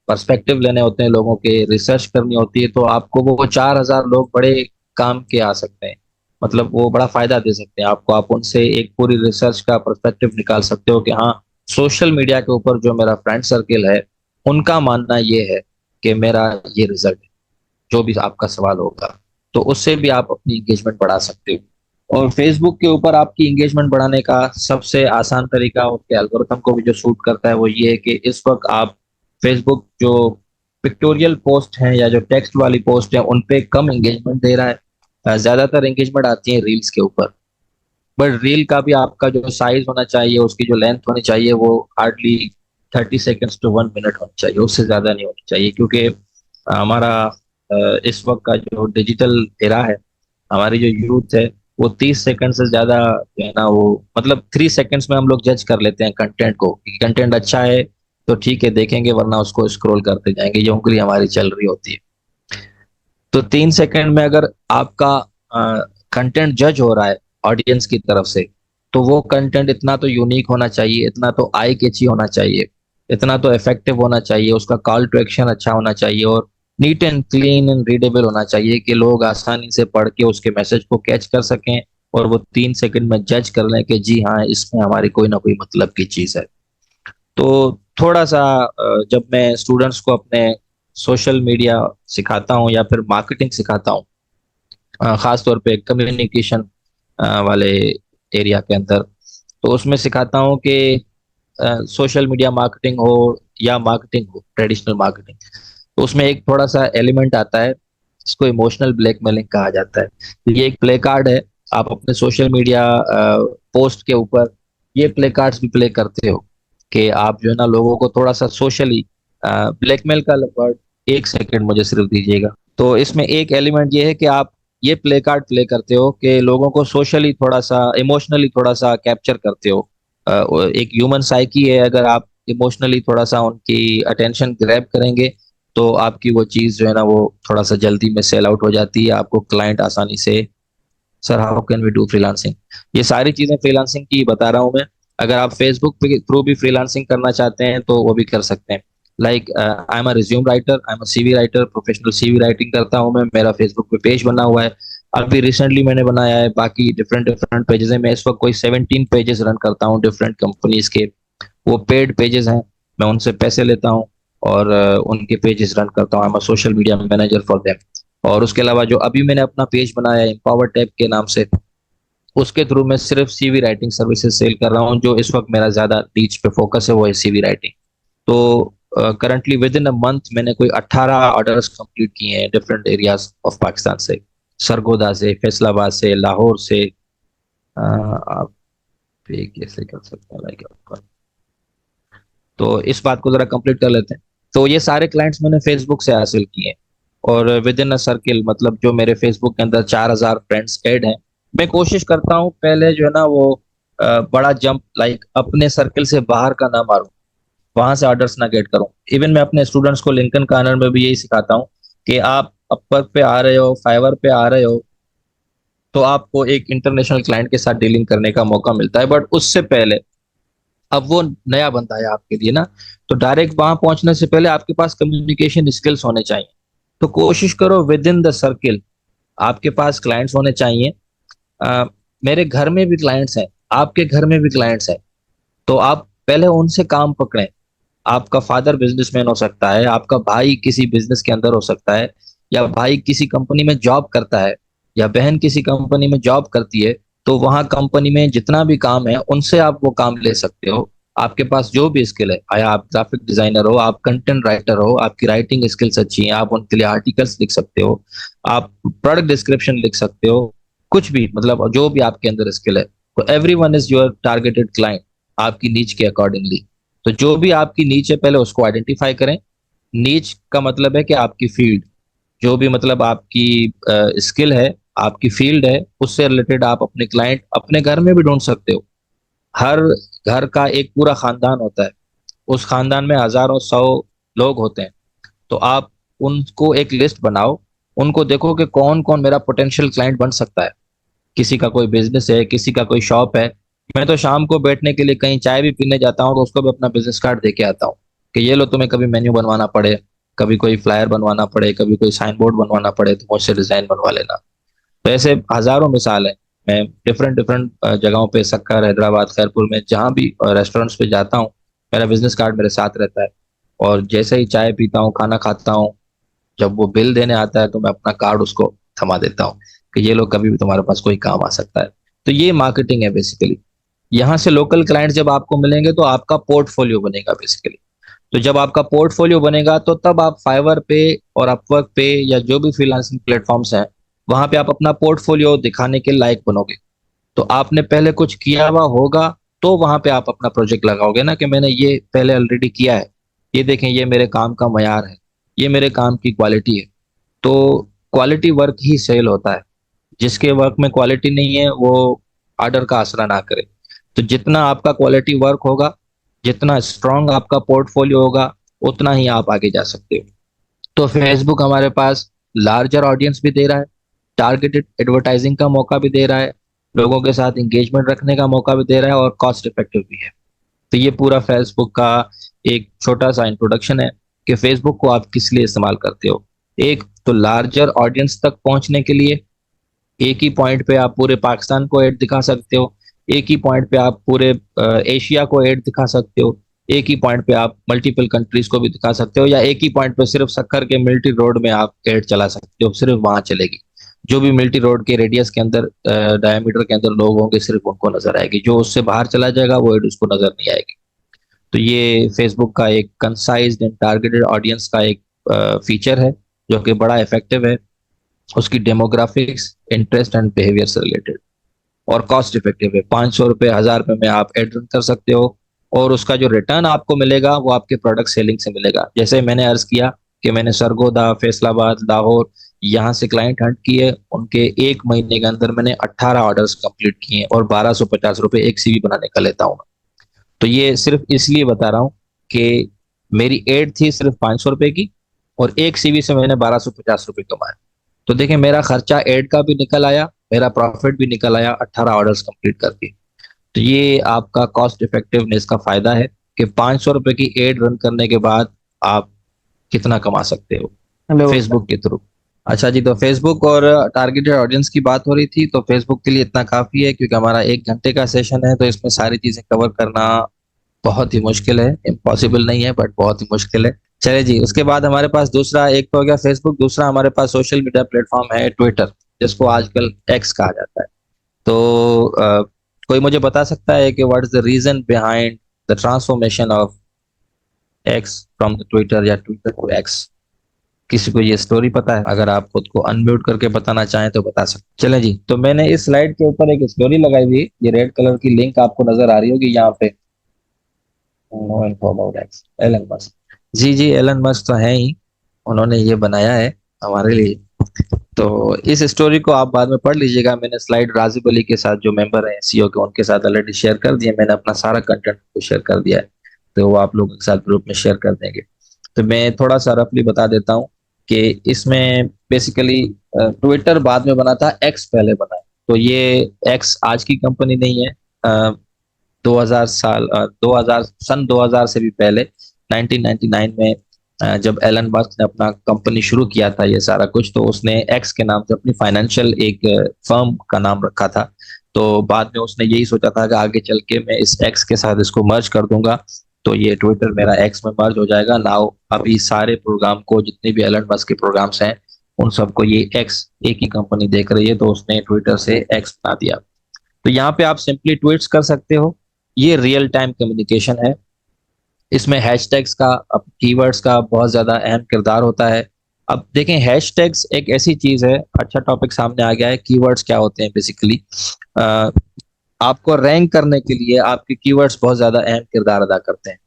पर्सपेक्टिव लेने होते हैं, लोगों के रिसर्च करनी होती है, तो आपको वो 4,000 लोग बड़े काम के आ सकते हैं, मतलब वो बड़ा फायदा दे सकते हैं आपको। आप उनसे एक पूरी रिसर्च का पर्सपेक्टिव निकाल सकते हो कि हाँ, सोशल मीडिया के ऊपर जो मेरा फ्रेंड सर्किल है, उनका मानना ये है कि मेरा ये रिजल्ट है, जो भी आपका सवाल होगा, तो उससे भी आप अपनी इंगेजमेंट बढ़ा सकते हो। और फेसबुक के ऊपर आपकी इंगेजमेंट बढ़ाने का सबसे आसान तरीका, उसके एल्गोरिथम को भी जो सूट करता है, वो ये है कि इस वक्त आप फेसबुक जो पिक्टोरियल पोस्ट हैं या जो टेक्स्ट वाली पोस्ट है, उन पे कम एंगेजमेंट दे रहा है। ज्यादातर एंगेजमेंट आती है रील्स के ऊपर। बट रील का भी आपका जो साइज होना चाहिए, उसकी जो लेंथ होनी चाहिए, वो हार्डली 30 सेकेंड्स टू 1 मिनट होनी चाहिए, उससे ज्यादा नहीं होनी चाहिए। क्योंकि हमारा इस वक्त का जो डिजिटल एरा है, हमारी जो यूथ है, वो 30 सेकंड से ज्यादा जो है ना, वो मतलब 3 सेकंड्स में हम लोग जज कर लेते हैं कंटेंट को, कि कंटेंट अच्छा है तो ठीक है देखेंगे, वरना उसको स्क्रॉल करते जाएंगे, ये उंगली हमारी चल रही होती है। तो 3 सेकंड में अगर आपका कंटेंट जज हो रहा है ऑडियंस की तरफ से, तो वो कंटेंट इतना तो यूनिक होना चाहिए, इतना तो आई कैची होना चाहिए, इतना तो इफेक्टिव होना चाहिए, उसका कॉल टू एक्शन अच्छा होना चाहिए, और neat and clean and readable होना चाहिए कि लोग आसानी से पढ़ के उसके मैसेज को कैच कर सकें, और वो 3 सेकंड में जज कर लें कि जी हाँ, इसमें हमारी कोई ना कोई मतलब की चीज है। तो थोड़ा सा जब मैं स्टूडेंट्स को अपने सोशल मीडिया सिखाता हूँ या फिर मार्केटिंग सिखाता हूँ, खास तौर पे कम्युनिकेशन वाले एरिया के अंदर, तो उसमें सिखाता हूँ कि सोशल मीडिया मार्केटिंग हो या मार्केटिंग हो, ट्रेडिशनल मार्केटिंग, तो उसमें एक थोड़ा सा एलिमेंट आता है जिसको इमोशनल ब्लैकमेलिंग कहा जाता है। ये एक प्ले कार्ड है, आप अपने सोशल मीडिया पोस्ट के ऊपर ये प्ले कार्ड्स भी प्ले करते हो कि आप जो है ना, लोगों को थोड़ा सा सोशली ब्लैकमेल का वर्ड 1 सेकंड मुझे सिर्फ दीजिएगा। तो इसमें एक एलिमेंट ये है कि आप ये प्ले कार्ड प्ले करते हो कि लोगों को सोशली थोड़ा सा, इमोशनली थोड़ा सा कैप्चर करते हो। एक ह्यूमन साइकी है, अगर आप इमोशनली थोड़ा सा उनकी अटेंशन ग्रैब करेंगे, तो आपकी वो चीज जो है ना, वो थोड़ा सा जल्दी में सेल आउट हो जाती है, आपको क्लाइंट आसानी से। Sir how can we do freelancing? ये सारी चीजें फ्रीलांसिंग की बता रहा हूँ मैं। अगर आप फेसबुक के थ्रू भी फ्रीलांसिंग करना चाहते हैं तो वो भी कर सकते हैं। Like I am a resume writer, I am a CV writer, professional CV writing करता हूँ मैं, मेरा फेसबुक पे पेज बना हुआ है। अभी रिसेंटली मैंने बनाया है, बाकी डिफरेंट डिफरेंट पेजेस है। मैं इस वक्त कोई 17 पेजेस रन करता हूँ डिफरेंट कंपनीज के, वो पेड पेजेस हैं, मैं उनसे पैसे लेता हूँ और उनके पेजेस रन करता हूँ। आई am a social media manager for them. और उसके अलावा जो अभी मैंने अपना पेज बनाया है एम्पावर टैब के नाम से, उसके थ्रू मैं सिर्फ सीवी राइटिंग सर्विसेज सेल कर रहा हूँ। जो इस वक्त मेरा ज्यादा रीच पे फोकस है वो है सीवी राइटिंग। तो currently with in a month मैंने कोई 18 ऑर्डर्स कंप्लीट किए हैं डिफरेंट एरियाज ऑफ पाकिस्तान से, सरगोदा से, फैसलाबाद से, लाहौर से। आप ये कैसे कर सकते हैं, लाइक तो इस बात को जरा कंप्लीट कर लेते हैं। तो ये सारे क्लाइंट्स मैंने फेसबुक से हासिल किए हैं, और विद इन अ सर्किल, मतलब जो मेरे फेसबुक के अंदर 4,000 फ्रेंड्स ऐड हैं, मैं कोशिश करता हूँ पहले जो है ना, वो बड़ा जंप लाइक अपने सर्किल से बाहर का ना मारूं, वहां से ऑर्डर्स ना गेट करूं। इवन मैं अपने स्टूडेंट्स को लिंकन कार्नर में भी यही सिखाता हूँ कि आप अपवर्क पे आ रहे हो, फाइवर पे आ रहे हो, तो आपको एक इंटरनेशनल क्लाइंट के साथ डीलिंग करने का मौका मिलता है। बट उससे पहले, अब वो नया बंदा है आपके लिए ना, तो डायरेक्ट वहां पहुंचने से पहले आपके पास कम्युनिकेशन स्किल्स होने चाहिए। तो कोशिश करो विद इन द सर्किल आपके पास क्लाइंट्स होने चाहिए। अ, मेरे घर में भी क्लाइंट्स हैं, आपके घर में भी क्लाइंट्स हैं, तो आप पहले उनसे काम पकड़ें। आपका फादर बिजनेसमैन हो सकता है, आपका भाई किसी बिजनेस के अंदर हो सकता है, या भाई किसी कंपनी में जॉब करता है, या बहन किसी कंपनी में जॉब करती है। तो वहां कंपनी में जितना भी काम है, उनसे आप वो काम ले सकते हो। आपके पास जो भी स्किल है, आया आप ग्राफिक डिजाइनर हो, आप कंटेंट राइटर हो, आपकी राइटिंग स्किल्स अच्छी हैं, आप उनके लिए आर्टिकल्स लिख सकते हो, आप प्रोडक्ट डिस्क्रिप्शन लिख सकते हो, कुछ भी, मतलब जो भी आपके अंदर स्किल है, तो every one is your targeted client आपकी नीच के अकॉर्डिंगली। तो जो भी आपकी नीच है पहले उसको आइडेंटिफाई करें। नीच का मतलब है कि आपकी फील्ड, जो भी मतलब आपकी स्किल है, आपकी फील्ड है, उससे रिलेटेड आप अपने क्लाइंट अपने घर में भी ढूंढ सकते हो। हर घर का एक पूरा खानदान होता है, उस खानदान में हजारों सौ लोग होते हैं। तो आप उनको एक लिस्ट बनाओ, उनको देखो कि कौन कौन मेरा पोटेंशियल क्लाइंट बन सकता है। किसी का कोई बिजनेस है, किसी का कोई शॉप है। मैं तो शाम को बैठने के लिए कहीं चाय भी पीने जाता हूँ तो उसको भी अपना बिजनेस कार्ड दे के आता हूँ कि ये लो, तुम्हें कभी मेन्यू बनवाना पड़े, कभी कोई फ्लायर बनवाना पड़े, कभी कोई साइन बोर्ड बनवाना पड़े तो मुझसे डिजाइन बनवा लेना। तो ऐसे हजारों मिसाल है। मैं डिफरेंट डिफरेंट जगहों पे, सक्कर, हैदराबाद, खैरपुर में जहाँ भी रेस्टोरेंट्स पे जाता हूँ, मेरा बिजनेस कार्ड मेरे साथ रहता है। और जैसे ही चाय पीता हूँ, खाना खाता हूँ, जब वो बिल देने आता है तो मैं अपना कार्ड उसको थमा देता हूँ कि ये लोग कभी भी तुम्हारे पास कोई काम आ सकता है। तो ये मार्केटिंग है बेसिकली। यहाँ से लोकल क्लाइंट जब आपको मिलेंगे तो आपका पोर्टफोलियो बनेगा बेसिकली। तो जब आपका पोर्टफोलियो बनेगा तो तब आप फाइवर पे और अपवर्क पे या जो भी फ्रीलांसिंग प्लेटफॉर्म्स हैं, वहां पे आप अपना पोर्टफोलियो दिखाने के लायक बनोगे। तो आपने पहले कुछ किया हुआ होगा, तो वहां पे आप अपना प्रोजेक्ट लगाओगे ना कि मैंने ये पहले ऑलरेडी किया है, ये देखें, ये मेरे काम का मयार है, ये मेरे काम की क्वालिटी है। तो क्वालिटी वर्क ही सेल होता है। जिसके वर्क में क्वालिटी नहीं है वो ऑर्डर का आसरा ना करे। तो जितना आपका क्वालिटी वर्क होगा, जितना स्ट्रांग आपका पोर्टफोलियो होगा, उतना ही आप आगे जा सकते हो। तो फेसबुक हमारे पास लार्जर ऑडियंस भी दे रहा है, टारगेटेड एडवर्टाइजिंग का मौका भी दे रहा है, लोगों के साथ इंगेजमेंट रखने का मौका भी दे रहा है, और कॉस्ट इफेक्टिव भी है। तो ये पूरा फेसबुक का एक छोटा सा इंट्रोडक्शन है कि फेसबुक को आप किस लिए इस्तेमाल करते हो। एक तो लार्जर ऑडियंस तक पहुंचने के लिए, एक ही पॉइंट पे आप पूरे पाकिस्तान को एड दिखा सकते हो, एक ही पॉइंट पे आप पूरे एशिया को एड दिखा सकते हो, एक ही पॉइंट पे आप मल्टीपल कंट्रीज को भी दिखा सकते हो, या एक ही पॉइंट पे सिर्फ सक्कर के मिलिट्री रोड में आप एड चला सकते हो, सिर्फ वहां चलेगी। जो भी मिलिट्री रोड के रेडियस के अंदर, डायमीटर के अंदर लोग होंगे, सिर्फ उनको नजर आएगी। जो उससे बाहर चला जाएगा वो एड उसको नजर नहीं आएगी। तो ये फेसबुक का एक कंसाइज्ड एंड टारगेटेड ऑडियंस का एक फीचर है जो कि बड़ा इफेक्टिव है। उसकी डेमोग्राफिक्स, इंटरेस्ट एंड बिहेवियर से रिलेटेड, और कॉस्ट इफेक्टिव है। 500 रुपये, 1000 रुपये में आप एड रन कर सकते हो, और उसका जो रिटर्न आपको मिलेगा वो आपके प्रोडक्ट सेलिंग से मिलेगा। जैसे मैंने अर्ज किया कि मैंने सरगोदा, फैसलाबाद, लाहौर, यहाँ से क्लाइंट हंट किए, उनके एक महीने के अंदर मैंने 18 ऑर्डर्स कंप्लीट किए, और 1250 रुपये एक सीवी बनाने का लेता हूँ। तो ये सिर्फ इसलिए बता रहा हूँ कि मेरी एड थी सिर्फ 500 रुपये की, और एक सीवी से मैंने 1250 रुपये कमाए। तो देखिए, मेरा खर्चा एड का भी निकल आया, मेरा प्रॉफिट भी निकल आया 18 ऑर्डर्स कंप्लीट करके। तो ये आपका कॉस्ट इफेक्टिवनेस का फायदा है कि 500 रुपये की एड रन करने के बाद आप कितना कमा सकते हो हेलो। फेसबुक के थ्रू। अच्छा जी, तो फेसबुक और टारगेटेड ऑडियंस की बात हो रही थी, तो फेसबुक के लिए इतना काफी है क्योंकि हमारा 1 घंटे का सेशन है, तो इसमें सारी चीजें कवर करना बहुत ही मुश्किल है। इम्पॉसिबल नहीं है, बट बहुत ही मुश्किल है। चले जी, उसके बाद हमारे पास दूसरा, एक तो हो गया फेसबुक, दूसरा हमारे पास सोशल मीडिया प्लेटफॉर्म है ट्विटर, जिसको आजकल एक्स कहा जाता है। तो कोई मुझे बता सकता है कि what is the reason behind the transformation of X from the Twitter या ट्विटर टू एक्स? किसी को ये स्टोरी पता है? अगर आप खुद को अनम्यूट करके बताना चाहें तो बता सकते। चलें जी, तो मैंने इस स्लाइड के ऊपर एक स्टोरी लगाई हुई है, ये रेड कलर की लिंक आपको नजर आ रही होगी यहाँ पे। No info about X, Elon Musk. जी जी, एलन मस्क तो है ही, उन्होंने ये बनाया है हमारे लिए। तो इस स्टोरी को आप बाद में पढ़ लीजिएगा। मैंने स्लाइड राजिब अली के साथ, जो मेंबर हैं सीईओ के, उनके साथ ऑलरेडी शेयर कर दिया। मैंने अपना सारा कंटेंट को शेयर कर दिया है, तो वो आप लोगों के साथ ग्रुप में शेयर कर देंगे। तो मैं थोड़ा सा रफली बता देता हूँ कि इसमें बेसिकली ट्विटर बाद में बना था, एक्स पहले बना है। तो ये एक्स आज की कंपनी नहीं है। 2000 साल, 2000 सन 2000 से भी पहले 1999 में जब एलन मस्क ने अपना कंपनी शुरू किया था ये सारा कुछ, तो उसने एक्स के नाम से अपनी फाइनेंशियल एक फर्म का नाम रखा था। तो बाद में उसने यही सोचा था कि आगे चल के मैं इस एक्स के साथ इसको मर्ज कर दूंगा, तो ये ट्विटर मेरा एक्स में मर्ज हो जाएगा। नाउ अभी सारे प्रोग्राम को, जितने भी एलन मस्क के प्रोग्राम्स हैं, उन सबको ये एक्स एक ही कंपनी देख रही है, तो उसने ट्विटर से एक्स बना दिया। तो यहाँ पे आप सिंपली ट्वीट्स कर सकते हो। ये रियल टाइम कम्युनिकेशन है। इसमें हैशटैग्स का, कीवर्ड्स का बहुत ज्यादा अहम किरदार होता है। अब देखें, हैशटैग्स एक ऐसी चीज है, अच्छा टॉपिक सामने आ गया है। कीवर्ड्स क्या होते हैं बेसिकली? आपको रैंक करने के लिए आपके कीवर्ड्स बहुत ज्यादा अहम किरदार अदा करते हैं।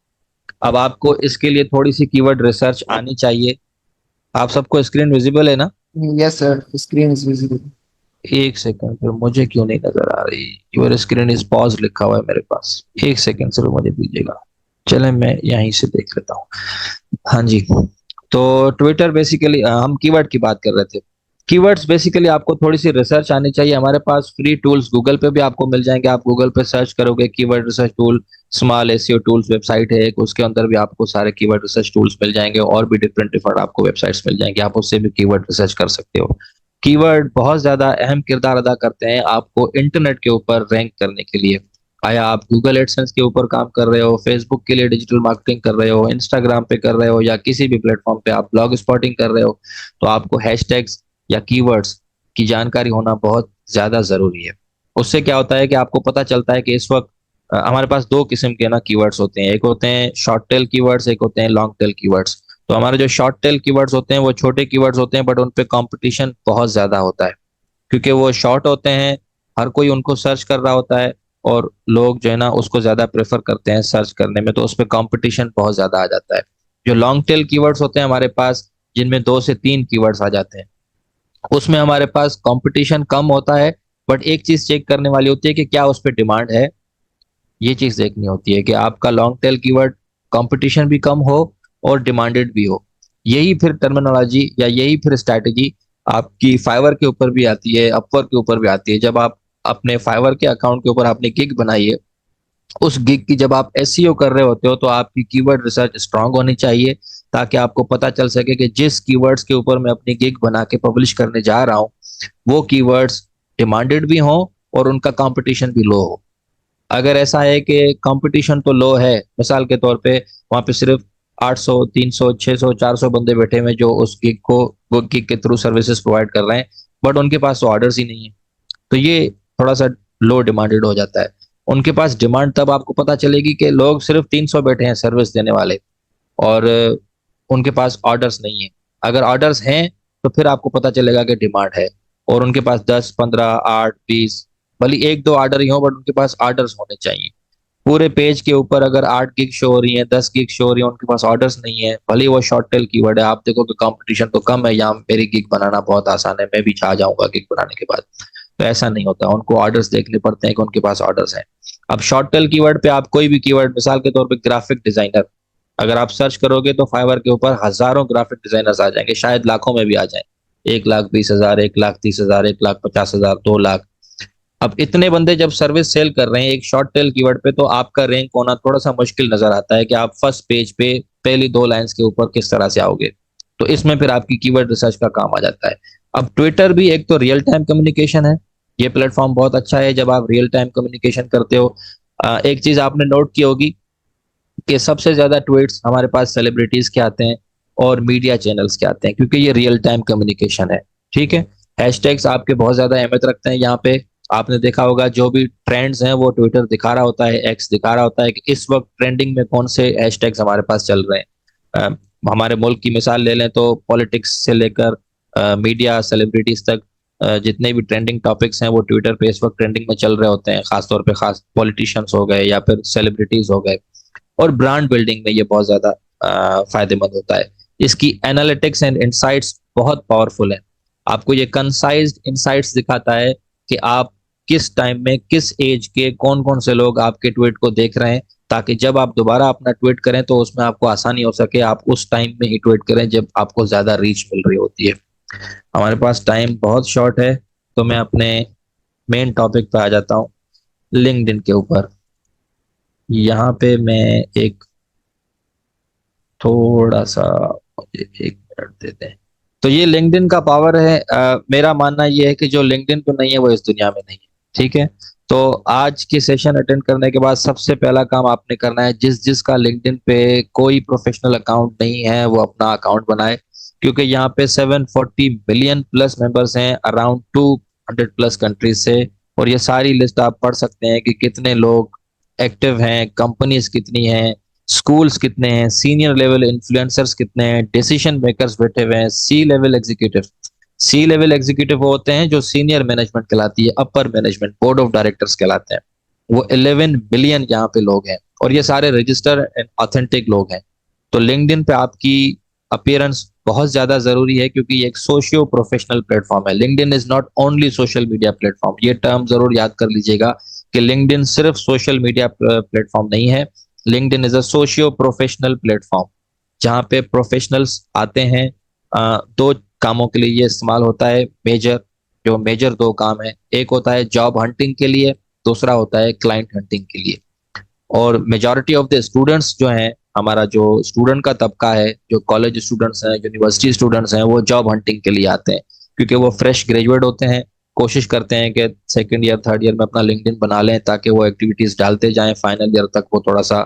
अब आपको इसके लिए थोड़ी सी कीवर्ड रिसर्च आनी चाहिए। आप सबको स्क्रीन विजिबल है ना? Yes, sir. Screen is visible. एक सेकंड, फिर मुझे क्यों नहीं नजर आ रही? योर स्क्रीन इज पॉज लिखा हुआ है मेरे पास। एक सेकंड सिर्फ मुझे दीजिएगा। चले, मैं यहीं से देख लेता हूँ। हाँ जी। तो ट्विटर बेसिकली, हम कीवर्ड की बात कर रहे थे। कीवर्ड्स बेसिकली आपको थोड़ी सी रिसर्च आनी चाहिए। हमारे पास फ्री टूल्स गूगल पे भी आपको मिल जाएंगे। आप गूगल पे सर्च करोगे keyword research tool, small SEO tools website है एक, उसके अंदर भी आपको सारे कीवर्ड रिसर्च टूल्स मिल जाएंगे, और भी डिफरेंट डिफरेंट आपको वेबसाइट्स मिल जाएंगे, आप उससे भी कीवर्ड रिसर्च कर सकते हो। कीवर्ड बहुत ज्यादा अहम किरदार अदा करते हैं आपको इंटरनेट के ऊपर रैंक करने के लिए। आया आप गूगल एडसेंस के ऊपर काम कर रहे हो, फेसबुक के लिए डिजिटल मार्केटिंग कर रहे हो, इंस्टाग्राम पे कर रहे हो, या किसी भी प्लेटफॉर्म पे आप ब्लॉग स्पॉटिंग कर रहे हो, तो आपको हैशटैग्स या कीवर्ड्स की जानकारी होना बहुत ज्यादा जरूरी है। उससे क्या होता है कि आपको पता चलता है कि इस वक्त हमारे पास दो किस्म के ना कीवर्ड्स होते हैं। एक होते हैं शॉर्ट टेल कीवर्ड्स, एक होते हैं लॉन्ग टेल कीवर्ड्स। तो हमारे जो शॉर्ट टेल कीवर्ड्स होते हैं वो छोटे कीवर्ड्स होते हैं, बट उन पे कंपटीशन बहुत ज्यादा होता है, क्योंकि वो शॉर्ट होते हैं, हर कोई उनको सर्च कर रहा होता है, और लोग जो है ना उसको ज्यादा प्रेफर करते हैं सर्च करने में, तो उस पर कंपटीशन बहुत ज्यादा आ जाता है। जो लॉन्ग टेल कीवर्ड्स होते हैं हमारे पास, जिनमें 2 से 3 कीवर्ड्स आ जाते हैं, उसमें हमारे पास कंपटीशन कम होता है। बट एक चीज चेक करने वाली होती है कि क्या उस पर डिमांड है। ये चीज देखनी होती है कि आपका लॉन्ग टेल कीवर्ड कंपटीशन भी कम हो और डिमांडेड भी हो। यही फिर टर्मिनोलॉजी या यही फिर स्ट्रैटेजी आपकी फाइवर के ऊपर भी आती है, अपवर्क के ऊपर भी आती है। जब आप अपने फाइवर के अकाउंट के ऊपर आपने गिग बनाई है, उस गिग की जब आप एसईओ कर रहे होते हो, तो आपकी कीवर्ड रिसर्च स्ट्रांग होनी चाहिए, ताकि आपको पता चल सके कि जिस कीवर्ड्स के ऊपर मैं अपनी गिग बना के पब्लिश करने जा रहा हूँ, वो कीवर्ड्स डिमांडेड भी हों और उनका कंपटीशन भी लो हो। अगर ऐसा है कि कंपटीशन तो लो है, मिसाल के तौर पे वहां पे सिर्फ 800, 300, 600, 400 बंदे बैठे हुए हैं जो उस गिग को, वो गिग के थ्रू सर्विसेज प्रोवाइड कर रहे हैं, बट उनके पास तो ऑर्डर्स ही नहीं है, तो ये थोड़ा सा लो डिमांडेड हो जाता है। उनके पास डिमांड तब आपको पता चलेगी कि लोग सिर्फ 300 बैठे हैं सर्विस देने वाले, और उनके पास ऑर्डर्स नहीं है। अगर ऑर्डर्स हैं तो फिर आपको पता चलेगा कि डिमांड है, और उनके पास 10, 15, 8, 20, भले 1-2 ऑर्डर ही हो, बट उनके पास ऑर्डर्स होने चाहिए। पूरे पेज के ऊपर अगर 8 गिग शो हो रही है, 10 गिग शो हो रही है, उनके पास ऑर्डर्स नहीं है, भले ही वो शॉर्ट टेल कीवर्ड है, आप देखो कि कंपटीशन तो कम है, यहाँ मेरी गिग बनाना बहुत आसान है, मैं भी छा जाऊंगा गिग बनाने के बाद। तो ऐसा नहीं होता, उनको ऑर्डर्स देखने पड़ते हैं कि उनके पास ऑर्डर्स हैं। अब शॉर्ट टेल कीवर्ड पे आप कोई भी कीवर्ड, मिसाल के तौर पे ग्राफिक डिजाइनर, अगर आप सर्च करोगे तो फाइवर के ऊपर हजारों ग्राफिक डिजाइनर्स आ जाएंगे, शायद लाखों में भी आ जाए। 1,20,000, 1,30,000, 1,50,000, 2 लाख। अब इतने बंदे जब सर्विस सेल कर रहे हैं एक शॉर्ट टेल कीवर्ड पे, तो आपका रैंक होना थोड़ा सा मुश्किल नजर आता है कि आप फर्स्ट पेज पे पहली 2 लाइंस के ऊपर किस तरह से आओगे। तो इसमें फिर आपकी कीवर्ड रिसर्च का काम आ जाता है। अब ट्विटर भी एक तो रियल टाइम कम्युनिकेशन है, ये प्लेटफॉर्म बहुत अच्छा है जब आप रियल टाइम कम्युनिकेशन करते हो। एक चीज आपने नोट की होगी कि सबसे ज्यादा ट्वीट्स हमारे पास सेलिब्रिटीज के आते हैं और मीडिया चैनल्स के आते हैं, क्योंकि ये रियल टाइम कम्युनिकेशन है। ठीक है। हैशटैग्स आपके बहुत ज्यादा अहमियत रखते हैं यहाँ पे। आपने देखा होगा जो भी ट्रेंड्स हैं वो ट्विटर दिखा रहा होता है, एक्स दिखा रहा होता है कि इस वक्त ट्रेंडिंग में कौन से हैशटैग्स हमारे पास चल रहे हैं। हमारे मुल्क की मिसाल ले लें तो पॉलिटिक्स से लेकर मीडिया सेलिब्रिटीज तक, जितने भी ट्रेंडिंग टॉपिक्स हैं वो ट्विटर पे इस वक्त ट्रेंडिंग में चल रहे होते हैं, खासतौर पे खास पॉलिटिशियंस हो गए या फिर सेलिब्रिटीज हो गए। और ब्रांड बिल्डिंग में ये बहुत ज्यादा फायदेमंद होता है। इसकी एनालिटिक्स एंड इंसाइट्स बहुत पावरफुल है। आपको ये कंसाइज्ड इंसाइट्स दिखाता है कि आप किस टाइम में किस एज के कौन कौन से लोग आपके ट्वीट को देख रहे हैं, ताकि जब आप दोबारा अपना ट्वीट करें तो उसमें आपको आसानी हो सके, आप उस टाइम में ही ट्वीट करें जब आपको ज्यादा रीच मिल रही होती है। हमारे पास टाइम बहुत शॉर्ट है, तो मैं अपने मेन टॉपिक पे आ जाता हूँ, लिंक्डइन के ऊपर। यहाँ पे मैं एक थोड़ा सा, मुझे 1 मिनट देते हैं। तो ये लिंक्डइन का पावर है। मेरा मानना ये है कि जो लिंक्डइन पे नहीं है वो इस दुनिया में नहीं है। ठीक है। तो आज की सेशन अटेंड करने के बाद सबसे पहला काम आपने करना है, जिस जिसका लिंक्डइन पे कोई प्रोफेशनल अकाउंट नहीं है वो अपना अकाउंट बनाए, क्योंकि यहाँ पे 740 मिलियन प्लस मेंबर्स हैं अराउंड 200 प्लस कंट्रीज से। और ये सारी लिस्ट आप पढ़ सकते हैं कि कितने लोग एक्टिव हैं, कंपनीज कितनी हैं, स्कूल्स कितने हैं, सीनियर लेवल इन्फ्लुएंसर्स कितने हैं, डिसीजन मेकर्स बैठे हुए हैं, सी लेवल एग्जीक्यूटिव। सी लेवल एग्जीक्यूटिव वो होते हैं जो सीनियर मैनेजमेंट कहलाती है, upper management, board of directors कहलाते हैं। वो 11 बिलियन यहाँ पे लोग हैं, और ये सारे रजिस्टर एंड ऑथेंटिक लोग हैं। तो लिंक्डइन पे आपकी अपीयरेंस बहुत ज्यादा जरूरी है, क्योंकि ये एक सोशियो प्रोफेशनल प्लेटफॉर्म है। LinkedIn is not only social media platform, ये टर्म जरूर याद कर लीजिएगा कि लिंक्डइन सिर्फ सोशल मीडिया प्लेटफॉर्म नहीं है। LinkedIn is a socio professional platform, जहाँ पे प्रोफेशनल्स आते हैं। दो कामों के लिए ये इस्तेमाल होता है। मेजर दो काम है, एक होता है जॉब हंटिंग के लिए, दूसरा होता है क्लाइंट हंटिंग के लिए। और मेजॉरिटी ऑफ द स्टूडेंट्स जो हैं, हमारा जो स्टूडेंट का तबका है, जो कॉलेज स्टूडेंट्स हैं, यूनिवर्सिटी स्टूडेंट्स हैं, वो जॉब हंटिंग के लिए आते हैं, क्योंकि वो फ्रेश ग्रेजुएट होते हैं, कोशिश करते हैं कि सेकेंड ईयर थर्ड ईयर में अपना लिंक्डइन बना लें, ताकि वो एक्टिविटीज डालते जाएं, फाइनल ईयर तक वो थोड़ा सा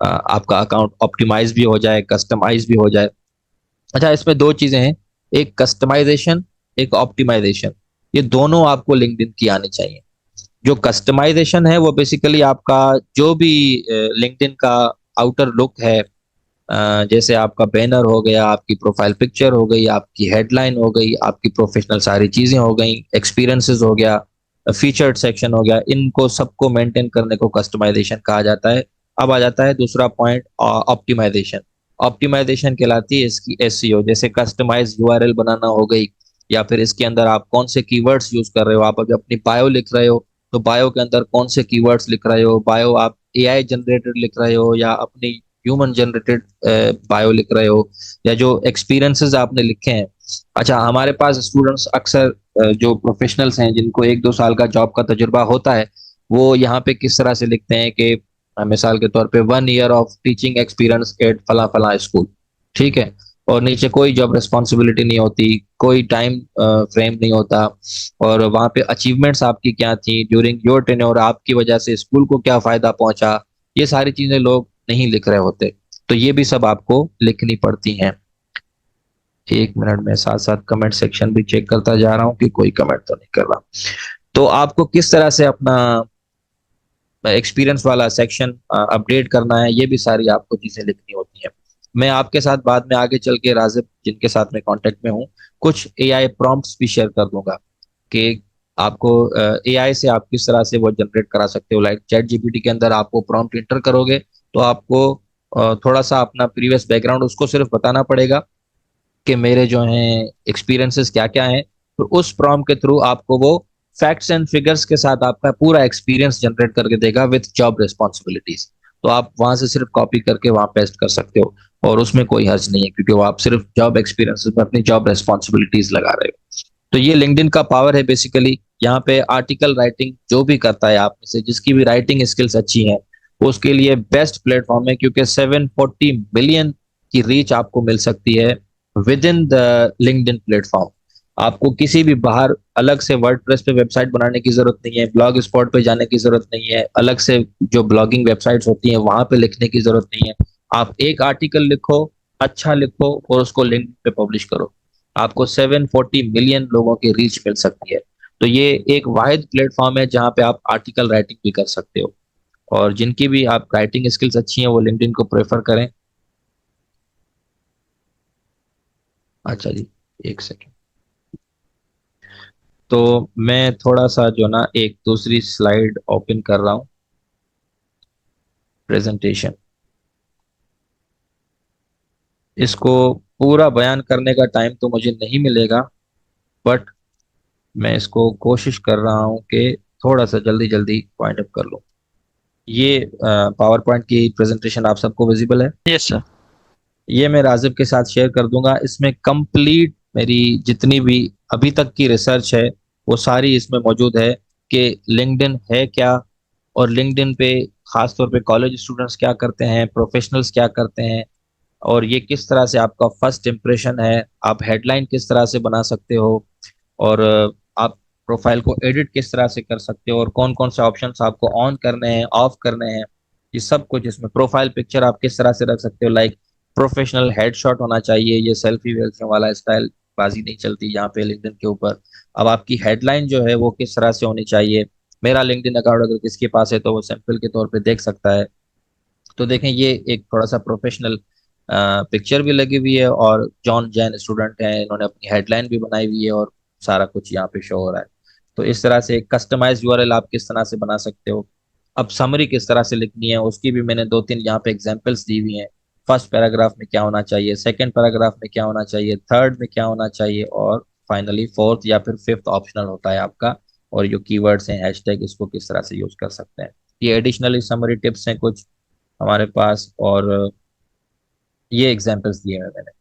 आपका अकाउंट ऑप्टिमाइज भी हो जाए, कस्टमाइज भी हो जाए। अच्छा, इसमें दो चीजें हैं, एक कस्टमाइजेशन, एक ऑप्टिमाइजेशन। ये दोनों आपको लिंक्डइन की आनी चाहिए। जो कस्टमाइजेशन है वो बेसिकली आपका जो भी लिंक्डइन का आउटर लुक है, जैसे आपका बैनर हो गया, आपकी प्रोफाइल पिक्चर हो गई, आपकी हेडलाइन हो गई, आपकी प्रोफेशनल सारी चीजें हो गई, एक्सपीरियंसेस हो गया, फीचर्ड सेक्शन हो गया, इनको सबको मेंटेन करने को कस्टमाइजेशन कहा जाता है। अब आ जाता है दूसरा पॉइंट, ऑप्टिमाइजेशन। ऑप्टिमाइजेशन कहलाती है इसकी एसईओ, जैसे कस्टमाइज यूआरएल बनाना हो गई, या फिर इसके अंदर आप कौन से कीवर्ड्स यूज कर रहे हो। आप अभी अपनी बायो लिख रहे हो, तो बायो के अंदर कौन से कीवर्ड्स लिख रहे हो, बायो आप एआई जनरेटेड लिख रहे हो या अपनी ह्यूमन जनरेटेड बायो लिख रहे हो, या जो एक्सपीरियंसेस आपने लिखे हैं। अच्छा, हमारे पास स्टूडेंट्स अक्सर जो प्रोफेशनल्स हैं, जिनको 1-2 साल का जॉब का तजुर्बा होता है, वो यहाँ पे किस तरह से लिखते हैं कि मिसाल के तौर पे 1 year of teaching experience eight फला फला स्कूल, ठीक है, और नीचे कोई जॉब रिस्पॉन्सिबिलिटी नहीं होती, कोई टाइम फ्रेम नहीं होता, और वहाँ पे अचीवमेंट्स आपकी क्या थी ड्यूरिंग योर टेन्योर, आपकी वजह से स्कूल को क्या फायदा पहुंचा, ये सारी चीजें लोग नहीं लिख रहे होते। तो ये भी सब आपको लिखनी पड़ती हैं। एक मिनट में साथ साथ कमेंट सेक्शन भी चेक करता जा रहा हूँ कि कोई कमेंट तो नहीं कर रहा। तो आपको किस तरह से अपना एक्सपीरियंस वाला सेक्शन अपडेट करना है, ये भी सारी आपको चीजें लिखनी होती हैं। मैं आपके साथ बाद में आगे चल के, राजिब जिनके साथ मैं कांटेक्ट में हूँ, कुछ एआई प्रॉम्प्ट्स भी शेयर कर दूंगा कि आपको एआई से आप किस तरह से वो जनरेट करा सकते हो। लाइक चैट जीपीटी के अंदर आपको प्रॉम्प्ट इंटर करोगे, तो आपको थोड़ा सा अपना प्रीवियस बैकग्राउंड उसको सिर्फ बताना पड़ेगा कि मेरे जो हैं एक्सपीरियंसेस क्या क्या हैं, तो उस प्रॉम्प्ट के थ्रू आपको वो फैक्ट्स एंड फिगर्स के साथ आपका पूरा एक्सपीरियंस जनरेट करके देगा विथ जॉब रिस्पॉन्सिबिलिटीज। तो आप वहां से सिर्फ कॉपी करके वहां पेस्ट कर सकते हो, और उसमें कोई हर्ज नहीं है, क्योंकि वो आप सिर्फ जॉब एक्सपीरियंसेस में अपनी जॉब रिस्पॉन्सिबिलिटीज लगा रहे हो। तो ये लिंक्डइन का पावर है बेसिकली। यहाँ पे आर्टिकल राइटिंग जो भी करता है आप में से, जिसकी भी राइटिंग स्किल्स अच्छी हैं, उसके लिए बेस्ट प्लेटफॉर्म है, क्योंकि 740 मिलियन की रीच आपको मिल सकती है with in the LinkedIn platform. आपको किसी भी बाहर अलग से वर्डप्रेस पे वेबसाइट बनाने की जरूरत नहीं है, ब्लॉग स्पॉट पे जाने की जरूरत नहीं है, अलग से जो ब्लॉगिंग वेबसाइट्स होती हैं वहां पे लिखने की जरूरत नहीं है। आप एक आर्टिकल लिखो, अच्छा लिखो, और उसको लिंक पे पब्लिश करो, आपको 740 मिलियन लोगों की रीच मिल सकती है। तो ये एक वाहिद प्लेटफॉर्म है जहाँ पे आप आर्टिकल राइटिंग भी कर सकते हो, और जिनकी भी आप राइटिंग स्किल्स अच्छी हैं वो लिंक्डइन को प्रेफर करें। अच्छा जी, एक सेकेंड। तो मैं थोड़ा सा जो ना एक दूसरी स्लाइड ओपन कर रहा हूँ, प्रेजेंटेशन। इसको पूरा बयान करने का टाइम तो मुझे नहीं मिलेगा, बट मैं इसको कोशिश कर रहा हूँ कि थोड़ा सा जल्दी जल्दी पॉइंट अप कर लूँ। ये पावर पॉइंट की प्रेजेंटेशन आप सबको विजिबल है? Yes sir. ये मैं राजिब के साथ शेयर कर दूंगा। इसमें कंप्लीट मेरी जितनी भी अभी तक की रिसर्च है वो सारी इसमें मौजूद है, कि लिंक्डइन है क्या, और लिंक्डइन पे खास तौर पे कॉलेज स्टूडेंट्स क्या करते हैं, प्रोफेशनल्स क्या करते हैं, और ये किस तरह से आपका फर्स्ट इम्प्रेशन है, आप हेडलाइन किस तरह से बना सकते हो, और आप प्रोफाइल को एडिट किस तरह से कर सकते हो, और कौन कौन से ऑप्शंस आपको ऑन करने हैं, ऑफ करने हैं, ये सब कुछ इसमें। प्रोफाइल पिक्चर आप किस तरह से रख सकते हो, लाइक प्रोफेशनल हेडशॉट होना चाहिए, ये सेल्फी वेल्फी वाला स्टाइल बाजी नहीं चलती यहाँ पे लिंक्डइन के ऊपर। अब आपकी हेडलाइन जो है वो किस तरह से होनी चाहिए। मेरा लिंक्डइन अकाउंट अगर किसके पास है तो वो सैंपल के तौर पे देख सकता है। तो देखें ये एक थोड़ा सा प्रोफेशनल पिक्चर भी लगी हुई है, और जॉन जैन स्टूडेंट हैं, इन्होंने अपनी हेडलाइन भी बनाई हुई है, और सारा कुछ यहाँ पे शो हो रहा है। तो इस तरह से कस्टमाइज यूआरएल आप किस तरह से बना सकते हो। अब समरी किस तरह से लिखनी है उसकी भी मैंने दो तीन यहाँ पे एग्जांपल्स दी हुई हैं। फर्स्ट पैराग्राफ में क्या होना चाहिए, सेकंड पैराग्राफ में क्या होना चाहिए, थर्ड में क्या होना चाहिए, और फाइनली फोर्थ या फिर फिफ्थ ऑप्शनल होता है आपका। और जो कीवर्ड्स हैं, हैशटैग, इसको किस तरह से यूज कर सकते हैं। ये एडिशनली समरी टिप्स हैं कुछ हमारे पास, और ये एग्जांपल्स दिए हैं मैंने।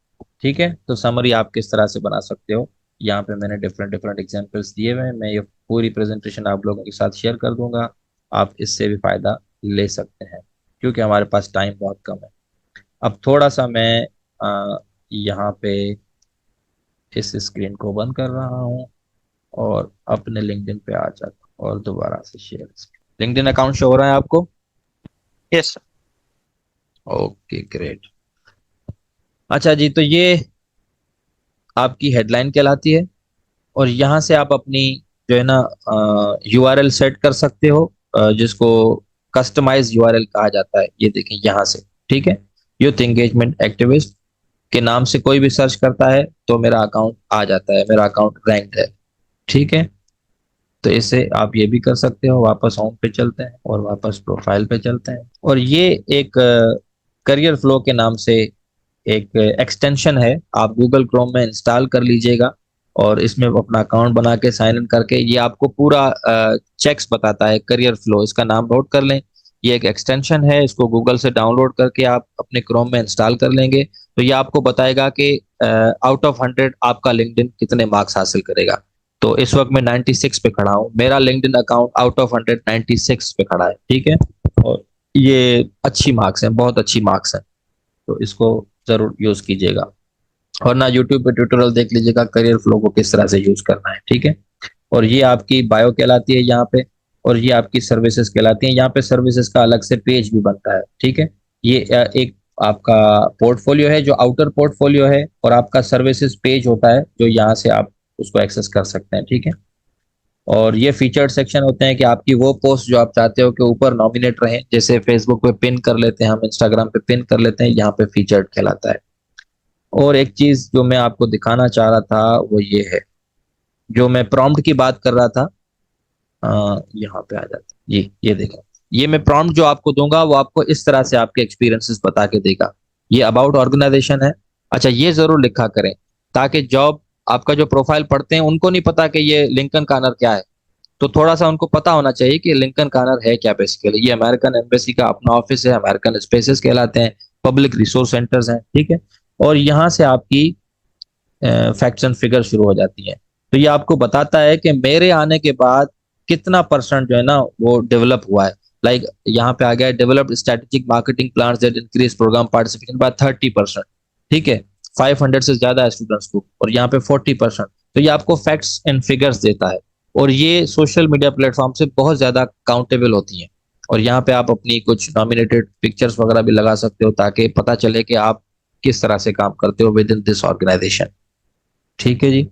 ठीक है, तो समरी आप किस तरह से बना सकते हो, यहाँ पे मैंने डिफरेंट डिफरेंट एग्जांपल्स दिए हुए हैं। मैं ये पूरी प्रेजेंटेशन आप लोगों के साथ शेयर कर दूंगा, आप इससे भी फायदा ले सकते हैं, क्योंकि हमारे पास टाइम बहुत कम है। अब थोड़ा सा मैं यहाँ पे इस स्क्रीन को बंद कर रहा हूँ, और अपने लिंक्डइन पे आ जाता हूँ, और दोबारा से शेयर। लिंक्डइन अकाउंट शो हो रहा है आपको? Yes, sir. Okay, great. अच्छा जी, तो ये आपकी हेडलाइन कहलाती है, और यहाँ से आप अपनी जो है ना यूआरएल सेट कर सकते हो, जिसको कस्टमाइज यूआरएल कहा जाता है। ये देखें यहाँ से, ठीक है। यूथ एंगेजमेंट एक्टिविस्ट के नाम से कोई भी सर्च करता है तो मेरा अकाउंट आ जाता है, मेरा अकाउंट रैंक्ड है। ठीक है, तो इसे आप ये भी कर सकते हो। वापस होम पे चलते हैं और वापस प्रोफाइल पे चलते हैं, और ये एक करियर फ्लो के नाम से एक एक्सटेंशन है, आप गूगल क्रोम में इंस्टॉल कर लीजिएगा, और इसमें अपना अकाउंट बना के साइन इन करके ये आपको पूरा चेक्स बताता है। करियर फ्लो, इसका नाम नोट कर लें। ये एक एक्सटेंशन है, इसको गूगल से डाउनलोड करके आप अपने क्रोम में इंस्टॉल कर लेंगे, तो ये आपको बताएगा कि आउट ऑफ 100 आपका लिंक्डइन कितने मार्क्स हासिल करेगा। तो इस वक्त मैं 96 पे खड़ा हूँ, मेरा लिंक्डइन अकाउंट आउट ऑफ 100 96 पे खड़ा है। ठीक है, और ये अच्छी मार्क्स हैं, बहुत अच्छी मार्क्स हैं, तो इसको जरूर यूज कीजिएगा। और ना यूट्यूब पे ट्यूटोरियल देख लीजिएगा करियर फ्लो को किस तरह से यूज करना है। ठीक है, और ये आपकी बायो कहलाती है यहाँ पे, और ये आपकी सर्विसेज कहलाती है। यहाँ पे सर्विसेज का अलग से पेज भी बनता है। ठीक है, ये एक आपका पोर्टफोलियो है जो आउटर पोर्टफोलियो है, और आपका सर्विसेज पेज होता है जो यहाँ से आप उसको एक्सेस कर सकते हैं। ठीक है, और ये फीचर्ड सेक्शन होते हैं कि आपकी वो पोस्ट जो आप चाहते हो कि ऊपर नॉमिनेट रहे, जैसे फेसबुक पे पिन कर लेते हैं हम, इंस्टाग्राम पे पिन कर लेते हैं, यहाँ पे फीचर्ड कहलाता है। और एक चीज जो मैं आपको दिखाना चाह रहा था वो ये है, जो मैं प्रॉम्प्ट की बात कर रहा था, यहाँ पे आ जाता है। ये देखो, ये मैं प्रॉम्प्ट जो आपको दूंगा वो आपको इस तरह से आपके एक्सपीरियंसेस बता के देगा। ये अबाउट ऑर्गेनाइजेशन है। अच्छा, ये जरूर लिखा करें, ताकि जॉब आपका जो प्रोफाइल पढ़ते हैं उनको नहीं पता कि ये लिंकन कार्नर क्या है, तो थोड़ा सा उनको पता होना चाहिए कि लिंकन कार्नर है क्या। बेसिकली ये अमेरिकन एम्बेसी का अपना ऑफिस है, अमेरिकन स्पेसेस कहलाते हैं, पब्लिक रिसोर्स सेंटर्स हैं। ठीक है, और यहाँ से आपकी फैक्ट्स एंड फिगर शुरू हो जाती हैं। तो ये आपको बताता है कि मेरे आने के बाद कितना परसेंट जो है ना वो डेवलप हुआ है। लाइक यहाँ पे आ गया, developed strategic marketing plans that increase program participation by 30%। ठीक है, 500 से ज्यादा स्टूडेंट्स को, और यहाँ पे 40%। तो ये आपको फैक्ट्स एंड फिगर्स देता है, और ये सोशल मीडिया प्लेटफॉर्म से बहुत ज्यादा काउंटेबल होती हैं। और यहाँ पे आप अपनी कुछ नॉमिनेटेड पिक्चर्स वगैरह भी लगा सकते हो, ताकि पता चले कि आप किस तरह से काम करते हो विद इन दिस ऑर्गेनाइजेशन। ठीक है जी,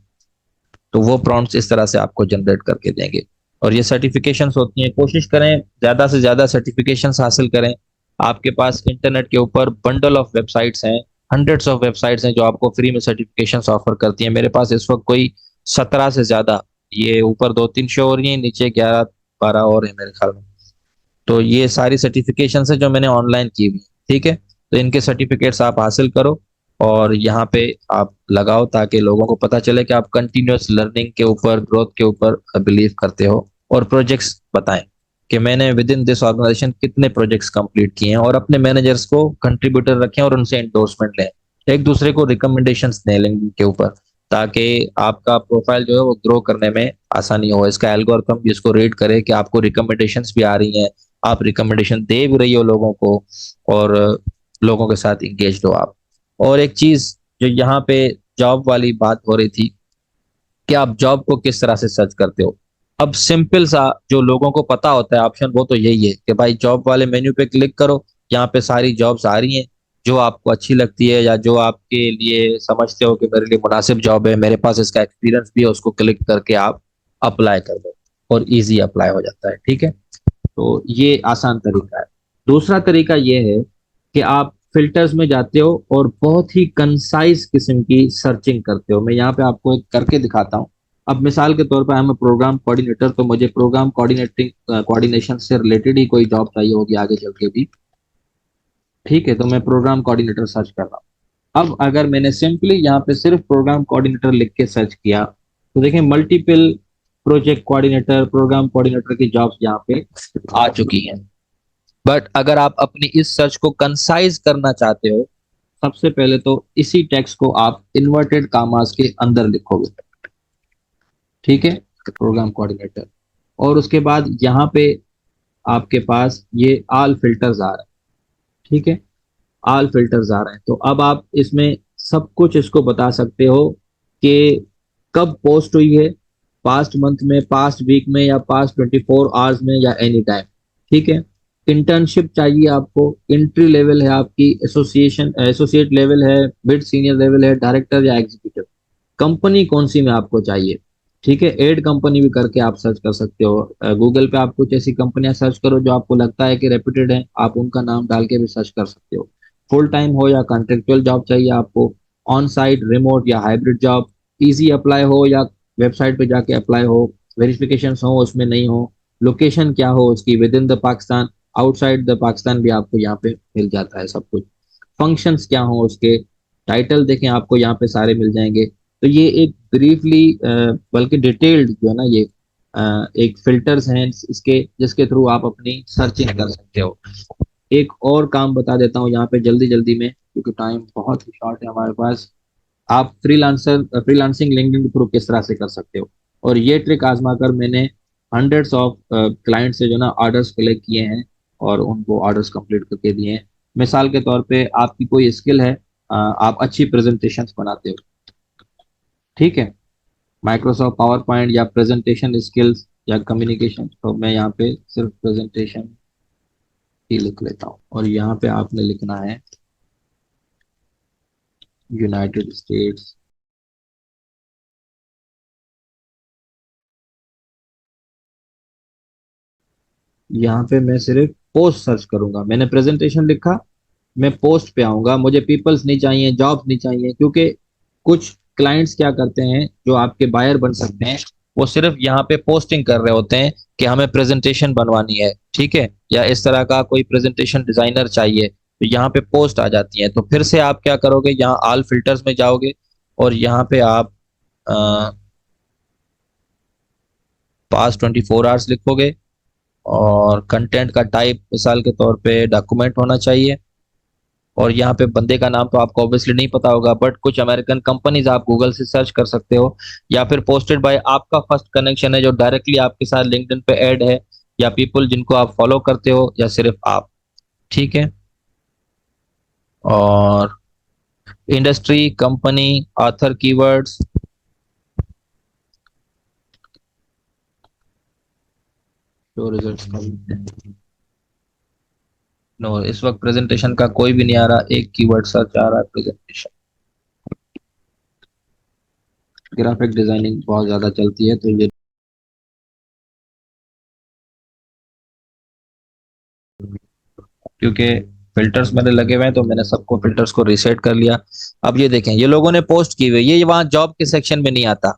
तो वो प्रॉम्प्ट्स इस तरह से आपको जनरेट करके देंगे। और ये सर्टिफिकेशंस होती हैं, कोशिश करें ज्यादा से ज्यादा सर्टिफिकेशंस हासिल करें। आपके पास इंटरनेट के ऊपर बंडल ऑफ वेबसाइट्स हैं, हंड्रेड्स ऑफ वेबसाइट्स हैं जो आपको फ्री में सर्टिफिकेशंस ऑफर करती हैं। मेरे पास इस वक्त कोई 17 से ज्यादा, ये ऊपर दो तीन शो हो रही है, नीचे 11 12 और है मेरे ख्याल में। तो ये सारी सर्टिफिकेशन है जो मैंने ऑनलाइन की हुई। ठीक है, तो इनके सर्टिफिकेट्स आप हासिल करो, और यहाँ पे आप लगाओ, ताकि लोगों को पता चले कि आप कंटिन्यूअस लर्निंग के ऊपर, ग्रोथ के ऊपर बिलीव करते हो। और प्रोजेक्ट्स बताएं कि मैंने विद इन दिस ऑर्गेनाइजेशन कितने प्रोजेक्ट्स कंप्लीट किए हैं, और अपने मैनेजर्स को कंट्रीब्यूटर रखें और उनसे एंडोर्समेंट लें, एक दूसरे को रिकमेंडेशंस दें लिंक्डइन के ऊपर, ताकि आपका प्रोफाइल जो है वो ग्रो करने में आसानी हो। इसका एल्गोरिथम भी इसको रीड करे कि आपको रिकमेंडेशंस भी आ रही हैं, आप रिकमेंडेशन दे भी रही हो लोगों को, और लोगों के साथ इंगेज हो आप। और एक चीज जो यहाँ पे जॉब वाली बात हो रही थी कि आप जॉब को किस तरह से सर्च करते हो। अब सिंपल सा जो लोगों को पता होता है ऑप्शन, वो तो यही है कि भाई जॉब वाले मेन्यू पे क्लिक करो, यहाँ पे सारी जॉब्स आ रही हैं, जो आपको अच्छी लगती है या जो आपके लिए समझते हो कि मेरे लिए मुनासिब जॉब है, मेरे पास इसका एक्सपीरियंस भी है, उसको क्लिक करके आप अप्लाई कर दो, और इजी अप्लाई हो जाता है। ठीक है, तो ये आसान तरीका है। दूसरा तरीका ये है कि आप फिल्टर्स में जाते हो और बहुत ही कंसाइज किस्म की सर्चिंग करते हो। मैं यहाँ पे आपको एक करके दिखाता हूँ। अब मिसाल के तौर पर आई एम प्रोग्राम कोऑर्डिनेटर, तो मुझे प्रोग्राम कोऑर्डिनेटिंग कोऑर्डिनेशन से रिलेटेड ही कोई जॉब चाहिए होगी आगे चल के भी। ठीक है, तो मैं प्रोग्राम कोऑर्डिनेटर सर्च कर रहा हूँ। अब अगर मैंने सिंपली यहाँ पे सिर्फ प्रोग्राम कोऑर्डिनेटर लिख के सर्च किया, तो देखें multiple project coordinator, program coordinator की जॉब्स यहाँ पे आ चुकी हैं। बट अगर आप अपनी इस सर्च को कंसाइज करना चाहते हो, सबसे पहले तो इसी टेक्स्ट को आप इन्वर्टेड कामास के अंदर लिखोगे। ठीक है, प्रोग्राम कोऑर्डिनेटर, और उसके बाद यहाँ पे आपके पास ये ऑल फिल्टर्स आ रहे हैं। ठीक है, ऑल फिल्टर्स आ रहे हैं, तो अब आप इसमें सब कुछ इसको बता सकते हो कि कब पोस्ट हुई है, पास्ट मंथ में, पास्ट वीक में, या पास्ट 24 आवर्स में, या एनी टाइम। ठीक है, इंटर्नशिप चाहिए आपको, एंट्री लेवल है आपकी, एसोसिएट लेवल है, मिड सीनियर लेवल है, डायरेक्टर या एग्जीक्यूटिव, कंपनी कौन सी में आपको चाहिए। ठीक है, एड कंपनी भी करके आप सर्च कर सकते हो। गूगल पे आप कुछ ऐसी कंपनियां सर्च करो जो आपको लगता है कि रेप्यूटेड है, आप उनका नाम डाल के भी सर्च कर सकते हो। फुल टाइम हो या कॉन्ट्रेक्चुअल जॉब चाहिए आपको, ऑन साइट, रिमोट या हाइब्रिड जॉब, इजी अप्लाई हो या वेबसाइट पे जाके अप्लाई हो, वेरिफिकेशन हो उसमें नहीं हो, लोकेशन क्या हो उसकी, with in the Pakistan, outside the Pakistan भी आपको यहाँ पे मिल जाता है सब कुछ। फंक्शंस क्या हो उसके, टाइटल देखें आपको यहाँ पे सारे मिल जाएंगे। तो ये एक ब्रीफली बल्कि डिटेल्ड जो है ना, ये एक फिल्टर्स हैं इसके, जिसके थ्रू आप अपनी सर्चिंग कर सकते हो। एक और काम बता देता हूँ यहाँ पे जल्दी जल्दी में, क्योंकि टाइम बहुत ही शॉर्ट है हमारे पास। आप फ्रीलांसिंग लिंक्डइन के थ्रू किस तरह से कर सकते हो, और ये ट्रिक आजमा कर मैंने हंड्रेड्स ऑफ क्लाइंट से जो ना ऑर्डर्स कलेक्ट किए हैं और उनको ऑर्डर्स कंप्लीट करके दिए हैं। मिसाल के तौर पे आपकी कोई स्किल है, आप अच्छी प्रेजेंटेशंस बनाते हो। ठीक है, माइक्रोसॉफ्ट पावर पॉइंट या प्रेजेंटेशन स्किल्स या कम्युनिकेशन, तो मैं यहाँ पे सिर्फ प्रेजेंटेशन ही लिख लेता हूँ, और यहाँ पे आपने लिखना है यूनाइटेड स्टेट्स। यहाँ पे मैं सिर्फ पोस्ट सर्च करूंगा, मैंने प्रेजेंटेशन लिखा, मैं पोस्ट पे आऊंगा। मुझे पीपल्स नहीं चाहिए, जॉब्स नहीं चाहिए, क्योंकि कुछ क्लाइंट्स क्या करते हैं जो आपके बायर बन सकते हैं, वो सिर्फ यहाँ पे पोस्टिंग कर रहे होते हैं कि हमें प्रेजेंटेशन बनवानी है। ठीक है, या इस तरह का कोई प्रेजेंटेशन डिजाइनर चाहिए, तो यहाँ पे पोस्ट आ जाती है। तो फिर से आप क्या करोगे, यहाँ ऑल फिल्टर्स में जाओगे और यहाँ पे आप पास्ट 24 आवर्स लिखोगे, और कंटेंट का टाइप मिसाल के तौर पे डॉक्यूमेंट होना चाहिए। और यहाँ पे बंदे का नाम तो आपको ऑब्वियसली नहीं पता होगा, बट कुछ अमेरिकन कंपनीज आप गूगल से सर्च कर सकते हो, या फिर पोस्टेड बाय आपका फर्स्ट कनेक्शन है जो डायरेक्टली आपके साथ लिंक्डइन पे ऐड है, या पीपल जिनको आप फॉलो करते हो, या सिर्फ आप। ठीक है, और इंडस्ट्री, कंपनी, ऑथर, कीवर्ड्स, तो रिजल्ट्स का नो, इस वक्त प्रेजेंटेशन का कोई भी नहीं आ रहा, एक कीवर्ड सर्च आ रहा है प्रेजेंटेशन। ग्राफिक डिजाइनिंग बहुत ज्यादा चलती है, तो ये क्योंकि फिल्टर्स मेरे लगे हुए हैं तो मैंने सबको फिल्टर्स को रीसेट कर लिया। अब ये देखें, ये लोगों ने पोस्ट की हुई है, ये वहां जॉब के सेक्शन में नहीं आता।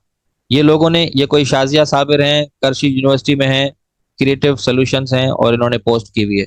ये लोगों ने, ये कोई शाजिया साबिर हैं, करशी यूनिवर्सिटी में हैं, क्रिएटिव सॉल्यूशंस हैं, और इन्होंने पोस्ट की हुई है।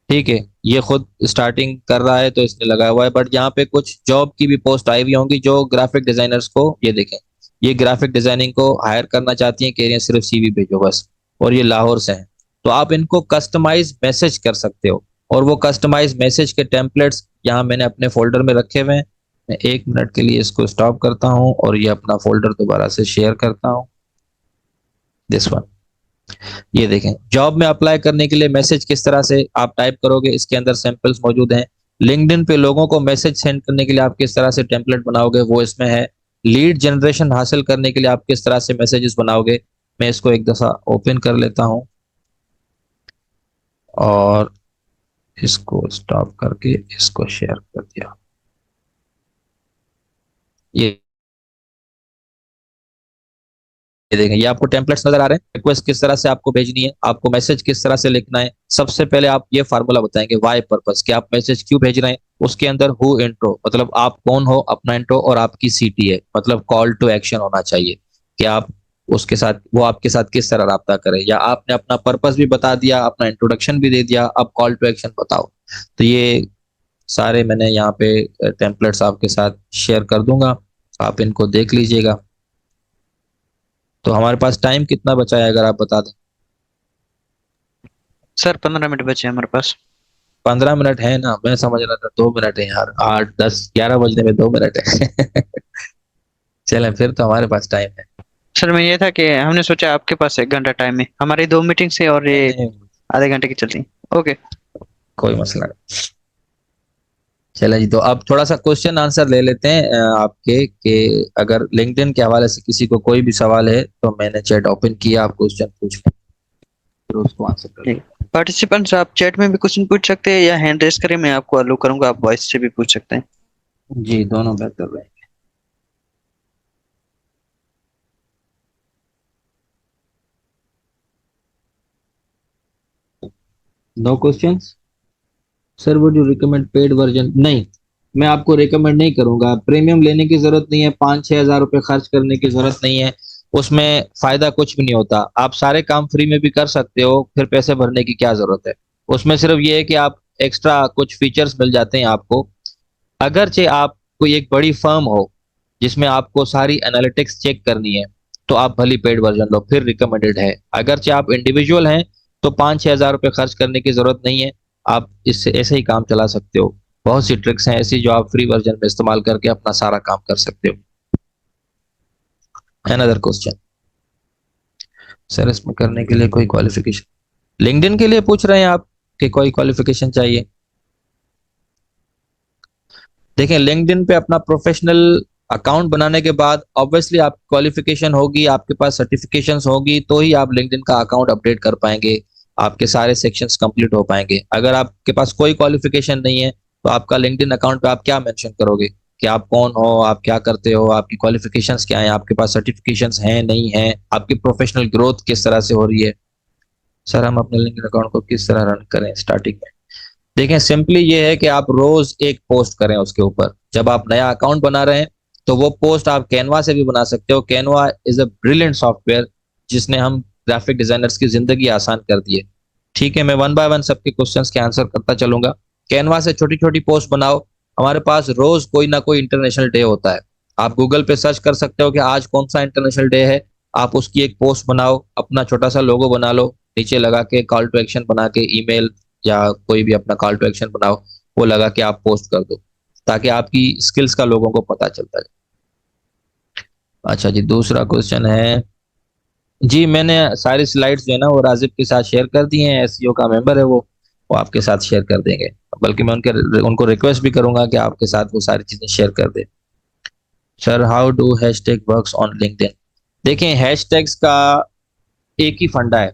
ठीक है, ये खुद स्टार्टिंग कर रहा है तो इसने लगाया हुआ है, बट यहाँ पे कुछ जॉब की भी पोस्ट आई हुई होंगी जो ग्राफिक डिजाइनर्स को, ये देखें, ये ग्राफिक डिजाइनिंग को हायर करना चाहती हैं, कह रही हैं सिर्फ सीवी भेजो बस, और ये लाहौर से हैं। तो आप इनको कस्टमाइज मैसेज कर सकते हो, और वो कस्टमाइज मैसेज के टेम्पलेट्स यहाँ मैंने अपने फोल्डर में रखे हुए हैं। मैं 1 मिनट के लिए इसको स्टॉप करता हूँ और ये अपना फोल्डर दोबारा से शेयर करता हूँ, दिस वन। ये देखें, जॉब में अप्लाई करने के लिए मैसेज किस तरह से आप टाइप करोगे, इसके अंदर सैंपल्स मौजूद हैं। लिंक्डइन पे लोगों को मैसेज सेंड करने के लिए आप किस तरह से टेम्पलेट बनाओगे, वो इसमें है। लीड जनरेशन हासिल करने के लिए आप किस तरह से मैसेजेस बनाओगे, मैं इसको एक दफा ओपन कर लेता हूं और इसको स्टॉप करके इसको शेयर कर दिया। ये ये देखें, ये आपको टेम्पलेट्स नजर आ रहे हैं। रिक्वेस्ट किस तरह से आपको भेजनी है, आपको मैसेज किस तरह से लिखना है। सबसे पहले आप ये फार्मूला बताएंगे वाई पर्पस, कि आप मैसेज क्यों भेज रहे हैं। उसके अंदर हु इंट्रो, मतलब आप कौन हो, अपना इंट्रो, और आपकी सीटीए मतलब कॉल टू एक्शन होना चाहिए, कि आप उसके साथ, वो आपके साथ किस तरह रब्ता करे। या आपने अपना पर्पस भी बता दिया, अपना इंट्रोडक्शन भी दे दिया, अब कॉल टू एक्शन बताओ। तो ये सारे मैंने यहाँ पे टेम्पलेट्स आपके साथ शेयर कर दूंगा, आप इनको देख लीजिएगा। तो हमारे पास टाइम कितना बचा है, अगर आप बता दें। सर 15 मिनट बचे हैं हमारे पास। 15 मिनट है ना, मैं समझ रहा था 2 मिनट है यार, 8 10 11 बजने में 2 मिनट है। चलें, फिर तो हमारे पास टाइम है। सर मैं ये था कि हमने सोचा आपके पास 1 घंटा टाइम है, हमारी 2 मीटिंग से और नहीं ये नहीं, आधे घंटे की चलती है। ओके। कोई मसला नहीं। चले जी, तो अब थोड़ा सा क्वेश्चन आंसर ले लेते हैं आपके, कि अगर लिंक्डइन के हवाले से किसी को कोई भी सवाल है तो मैंने चैट ओपन किया, आप क्वेश्चन पूछ लें, फिर उसको आंसर कर ठीक। पार्टिसिपेंट्स आप चैट में भी क्वेश्चन पूछ सकते हैं या हैंड रेस करें, मैं आपको अलो करूंगा, आप वॉइस से भी पूछ सकते हैं। जी, दोनों बेहतर रहे। No questions. Sir would you recommend paid version? नहीं, मैं आपको रिकमेंड नहीं करूंगा। प्रीमियम लेने की जरूरत नहीं है, 5-6 हज़ार रुपये खर्च करने की जरूरत नहीं है। उसमें फायदा कुछ भी नहीं होता, आप सारे काम फ्री में भी कर सकते हो, फिर पैसे भरने की क्या जरूरत है। उसमें सिर्फ ये है कि आप एक्स्ट्रा कुछ फीचर्स मिल जाते हैं आपको। अगरचे आप कोई एक बड़ी फर्म हो जिसमें आपको सारी एनालिटिक्स चेक करनी है, तो आप भली पेड वर्जन लो, फिर रिकमेंडेड है। अगरचे आप इंडिविजुअल हैं तो 5-6 हज़ार रुपये खर्च करने की जरूरत नहीं है, आप इससे ऐसे ही काम चला सकते हो। बहुत सी ट्रिक्स हैं ऐसी जो आप फ्री वर्जन में इस्तेमाल करके अपना सारा काम कर सकते हो। Another question. सर इसमें करने के लिए कोई क्वालिफिकेशन, लिंक्डइन के लिए पूछ रहे हैं आप कि कोई क्वालिफिकेशन चाहिए? देखें, लिंक्डइन पे अपना प्रोफेशनल अकाउंट बनाने के बाद ऑब्वियसली आप क्वालिफिकेशन होगी, आपके पास सर्टिफिकेशंस होगी, तो ही आप लिंक्डइन का अकाउंट अपडेट कर पाएंगे, आपके सारे सेक्शंस कंप्लीट हो पाएंगे। अगर आपके पास कोई क्वालिफिकेशन नहीं है तो आपका लिंक्डइन अकाउंट पे आप क्या मेंशन करोगे, कि आप कौन हो, आप क्या करते हो, आपकी क्वालिफिकेशंस क्या हैं, आपके पास सर्टिफिकेशंस हैं नहीं हैं, आपकी प्रोफेशनल ग्रोथ किस तरह से हो रही है। सर हम अपने लिंक्डइन अकाउंट को किस तरह रन करें स्टार्टिंग में? देखें, सिंपली ये है कि आप रोज एक पोस्ट करें उसके ऊपर। जब आप नया अकाउंट बना रहे हैं तो वो पोस्ट आप कैनवा से भी बना सकते हो। Canva is a brilliant software जिसने हम ग्राफिक डिजाइनर्स की जिंदगी आसान कर दी है। ठीक है, मैं वन बाय वन सबके क्वेश्चंस के आंसर करता चलूंगा। कैनवा से छोटी छोटी पोस्ट बनाओ। हमारे पास रोज कोई ना कोई इंटरनेशनल डे होता है, आप गूगल पे सर्च कर सकते हो कि आज कौन सा इंटरनेशनल डे है। आप उसकी एक पोस्ट बनाओ, अपना छोटा सा लोगो बना लो, नीचे लगा के कॉल टू एक्शन बना के ईमेल या कोई भी अपना कॉल टू एक्शन बनाओ, वो लगा के आप पोस्ट कर दो, ताकि आपकी स्किल्स का लोगों को पता चलता है। अच्छा जी, दूसरा क्वेश्चन है जी, मैंने सारी स्लाइड्स जो है ना वो राजिब के साथ शेयर कर दी हैं, एसईओ का मेंबर है वो आपके साथ शेयर कर देंगे। बल्कि मैं उनको रिक्वेस्ट भी करूंगा कि आपके साथ वो सारी चीजें शेयर कर दे। Sir how do hashtag works on LinkedIn? देखें, हैशटैग्स का एक ही फंडा है,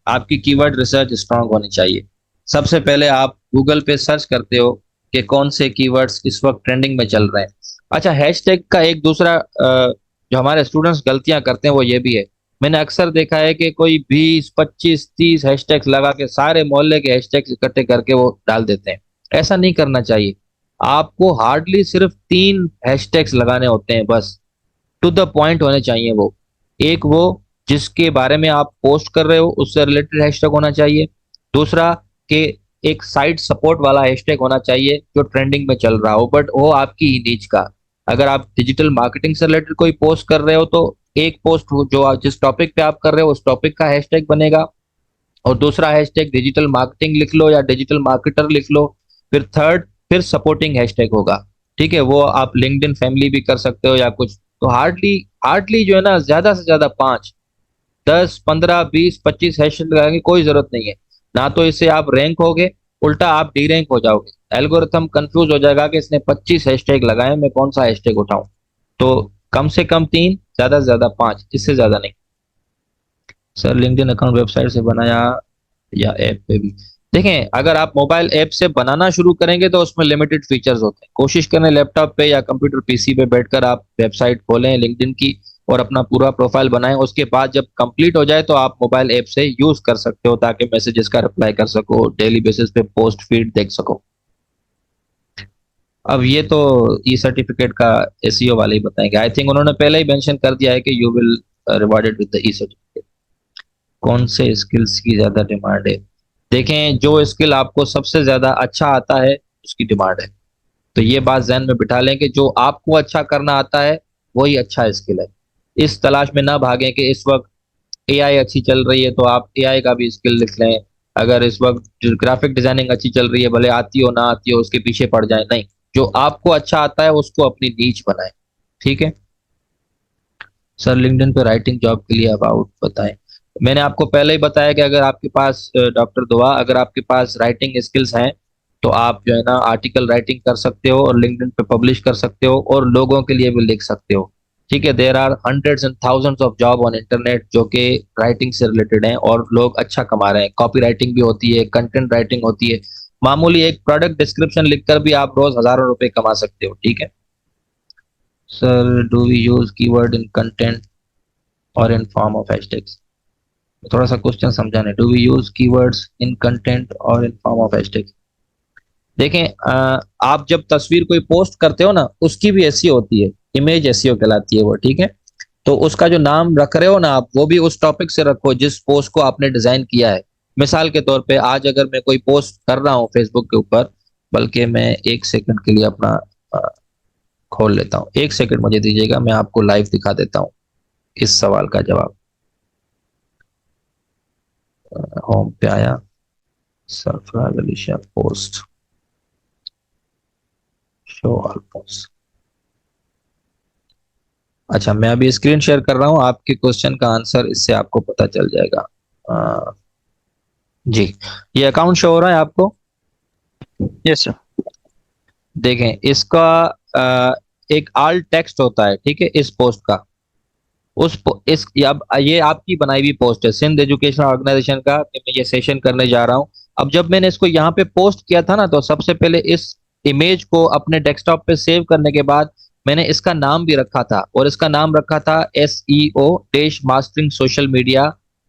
आपकी कीवर्ड रिसर्च स्ट्रांग होनी चाहिए। सबसे पहले आप गूगल पे सर्च करते हो कि कौन से कीवर्ड्स इस वक्त ट्रेंडिंग में चल रहे हैं। अच्छा, हैशटैग का एक दूसरा जो हमारे स्टूडेंट्स गलतियां करते हैं वो ये भी है, मैंने अक्सर देखा है कि कोई 20 25 30 हैशटैग्स लगा के सारे मोहल्ले के हैशटैग्स इकट्ठे करके वो डाल देते हैं। ऐसा नहीं करना चाहिए। आपको हार्डली सिर्फ 3 हैशटैग्स लगाने होते हैं बस, टू द पॉइंट होने चाहिए वो। एक वो जिसके बारे में आप पोस्ट कर रहे हो उससे रिलेटेड हैशटैग होना चाहिए। दूसरा कि एक साइट सपोर्ट वाला हैशटैग होना चाहिए जो ट्रेंडिंग में चल रहा हो, बट वो आपकी ही नीच का। अगर आप डिजिटल मार्केटिंग से रिलेटेड कोई पोस्ट कर रहे हो तो एक पोस्ट जो जिस टॉपिक पे आप कर रहे हो उस टॉपिक का हैशटैग बनेगा, और दूसरा हैशटैग डिजिटल मार्केटिंग लिख लो या डिजिटल मार्केटर लिख लो, फिर थर्ड फिर सपोर्टिंग हैशटैग होगा। ठीक है, वो आप लिंक्डइन फैमिली भी कर सकते हो या कुछ। तो हार्डली हार्डली जो है ना, ज्यादा से ज्यादा 5 10 15 20 25 हैशटैग लगाने की कोई जरूरत नहीं है। ना तो इससे आप रैंक होगे, उल्टा आप डी रैंक हो जाओगे। एल्गोरिथम कंफ्यूज हो जाएगा कि इसने 25 हैशटैग लगाए, मैं कौन सा हैशटैग उठाऊं। तो कम से कम 3, ज्यादा से ज्यादा 5, इससे ज्यादा नहीं। सर लिंक्डइन अकाउंट वेबसाइट से बनाया या ऐप पे भी? देखें, अगर आप मोबाइल ऐप से बनाना शुरू करेंगे तो उसमें लिमिटेड फीचर्स होते हैं। कोशिश करें लैपटॉप पे या कंप्यूटर पीसी पे बैठकर आप वेबसाइट खोलें लिंक्डइन की, और अपना पूरा प्रोफाइल बनाएं। उसके बाद जब कंप्लीट हो जाए तो आप मोबाइल ऐप से यूज कर सकते हो, ताकि मैसेजेस का रिप्लाई कर सको, डेली बेसिस पे पोस्ट फीड देख सको। अब ये तो ई सर्टिफिकेट का एसईओ वाले ही बताएंगे। आई थिंक उन्होंने पहले ही मेंशन कर दिया है कि you will rewarded with the E certificate. कौन से स्किल्स की ज्यादा डिमांड है? देखें, जो स्किल आपको सबसे ज्यादा अच्छा आता है उसकी डिमांड है। तो ये बात जहन में बिठा लें कि जो आपको अच्छा करना आता है वही अच्छा स्किल है। इस तलाश में ना भागें कि इस वक्त एआई अच्छी चल रही है तो आप एआई का भी स्किल लिख लें। अगर इस वक्त ग्राफिक डिजाइनिंग अच्छी चल रही है, भले आती हो ना आती हो उसके पीछे पड़ जाए, नहीं, जो आपको अच्छा आता है उसको अपनी नीच बनाएं। ठीक है सर, लिंक्डइन पे राइटिंग जॉब के लिए अबाउट बताएं। मैंने आपको पहले ही बताया कि अगर आपके पास डॉक्टर दुआ, अगर आपके पास राइटिंग स्किल्स हैं तो आप जो है ना आर्टिकल राइटिंग कर सकते हो और लिंक्डइन पे पब्लिश कर सकते हो और लोगों के लिए भी लिख सकते हो। ठीक है, there are hundreds and thousands of job on internet जो कि राइटिंग से रिलेटेड हैं और लोग अच्छा कमा रहे हैं। कॉपी राइटिंग भी होती है, कंटेंट राइटिंग होती है। मामूली एक प्रोडक्ट डिस्क्रिप्शन लिखकर भी आप रोज हजारों रुपए कमा सकते हो। ठीक है sir, do we use keyword in content और इन फॉर्म ऑफ हैशटैग्स? थोड़ा सा क्वेश्चन समझा नहीं। Do we use keywords in content और इन फॉर्म ऑफ हैशटैग्स? देखें, आप जब तस्वीर कोई पोस्ट करते हो ना, उसकी भी एसईओ होती है, इमेज एसईओ कहलाती है वो। ठीक है, तो उसका जो नाम रख रहे हो ना आप, वो भी उस टॉपिक से रखो जिस पोस्ट को आपने डिजाइन किया है। मिसाल के तौर पे आज अगर मैं कोई पोस्ट कर रहा हूँ फेसबुक के ऊपर, बल्कि मैं एक सेकंड के लिए अपना अ, खोल लेता हूँ, एक सेकंड मुझे दीजिएगा, मैं आपको लाइव दिखा देता हूँ इस सवाल का जवाब। होम पे आया, Sarfaraz Ali Shah post, show all post. अच्छा, मैं अभी स्क्रीन शेयर कर रहा हूँ, आपके क्वेश्चन का आंसर इससे आपको पता चल जाएगा। जी, ये अकाउंट शो हो रहा है आपको? Yes sir. देखें, इसका एक आल्ट टेक्स्ट होता है, ठीक है, इस पोस्ट का। इस अब ये आपकी बनाई हुई पोस्ट है सिंध एजुकेशनल ऑर्गेनाइजेशन का, कि मैं ये सेशन करने जा रहा हूँ। अब जब मैंने इसको यहाँ पे पोस्ट किया था ना, तो सबसे पहले इस इमेज को अपने डेस्कटॉप पे सेव करने के बाद मैंने इसका नाम भी रखा था, और इसका नाम रखा था SEO dash mastering social media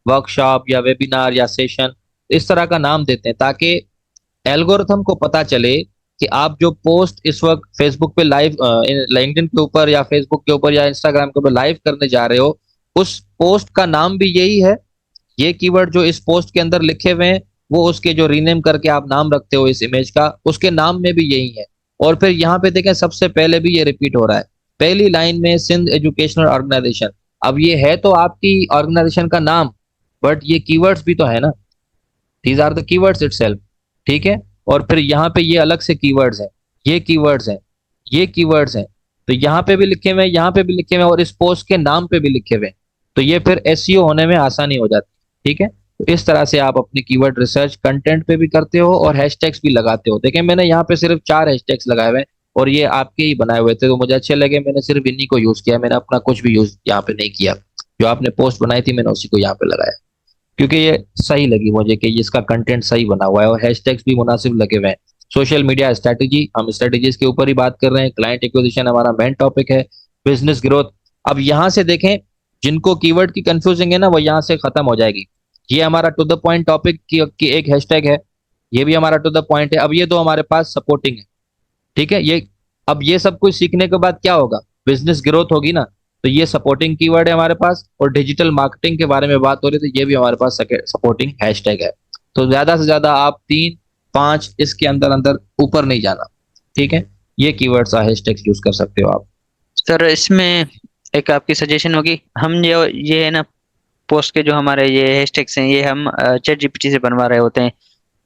workshop या वेबिनार या सेशन। इस तरह का नाम देते हैं ताकि एल्गोरिथम को पता चले कि आप जो पोस्ट इस वक्त फेसबुक पे लाइव, लिंक्डइन के ऊपर या फेसबुक के ऊपर या इंस्टाग्राम के ऊपर लाइव करने जा रहे हो, उस पोस्ट का नाम भी यही है। ये कीवर्ड जो इस पोस्ट के अंदर लिखे हुए हैं, वो उसके जो रीनेम करके आप नाम रखते हो इस इमेज का, उसके नाम में भी यही है। और फिर यहाँ पे देखें, सबसे पहले भी ये रिपीट हो रहा है, पहली लाइन में सिंध एजुकेशनल ऑर्गेनाइजेशन। अब ये है तो आपकी ऑर्गेनाइजेशन का नाम, बट ये कीवर्ड्स भी तो है ना, these are the keywords itself. ठीक है, और फिर यहाँ पे ये अलग से कीवर्ड्स हैं, ये कीवर्ड्स हैं, ये कीवर्ड्स हैं। तो यहाँ पे भी लिखे हुए हैं, यहाँ पे भी लिखे हुए हैं, और इस पोस्ट के नाम पे भी लिखे हुए हैं। तो ये फिर एसईओ होने में आसानी हो जाती है। ठीक है, तो इस तरह से आप अपनी कीवर्ड रिसर्च कंटेंट पे भी करते हो और हैशटैग्स भी लगाते हो। देखिए, मैंने यहाँ पे सिर्फ 4 हैशटैग्स लगाए हुए हैं और ये आपके ही बनाए हुए थे, तो मुझे अच्छे लगे, मैंने सिर्फ इन्हीं को यूज किया, मैंने अपना कुछ भी यूज यहाँ पे नहीं किया। जो आपने पोस्ट बनाई थी मैंने उसी को यहाँ पे लगाया, क्योंकि ये सही लगी मुझे कि इसका कंटेंट सही बना हुआ है और हैशटैग्स भी मुनासिब लगे हुए हैं। सोशल मीडिया स्ट्रैटेजी, हम स्ट्रैटेजीज के ऊपर ही बात कर रहे हैं। क्लाइंट एक्विजिशन हमारा मेन टॉपिक है। बिजनेस ग्रोथ, अब यहाँ से देखें, जिनको कीवर्ड की कंफ्यूजिंग है ना, वो यहाँ से खत्म हो जाएगी। ये हमारा टू द पॉइंट टॉपिक की एक हैशटैग है, ये भी हमारा टू द पॉइंट है। अब ये तो हमारे पास सपोर्टिंग है। ठीक है, ये अब ये सब कुछ सीखने के बाद क्या होगा, बिजनेस ग्रोथ होगी ना, तो ये सपोर्टिंग कीवर्ड है हमारे पास। और डिजिटल मार्केटिंग के बारे में बात हो रही है तो ये भी हमारे पास सपोर्टिंग हैशटैग है। तो ज्यादा से ज्यादा आप 3-5 इसके अंदर अंदर ऊपर नहीं जाना। ठीक है, ये कीवर्ड्स हैशटैग्स यूज कर सकते हो आप। सर इसमें एक आपकी सजेशन होगी, हम जो ये है ना पोस्ट के जो हमारे ये हैशटैग्स हैं, ये हम चैट जीपीटी से बनवा रहे होते हैं,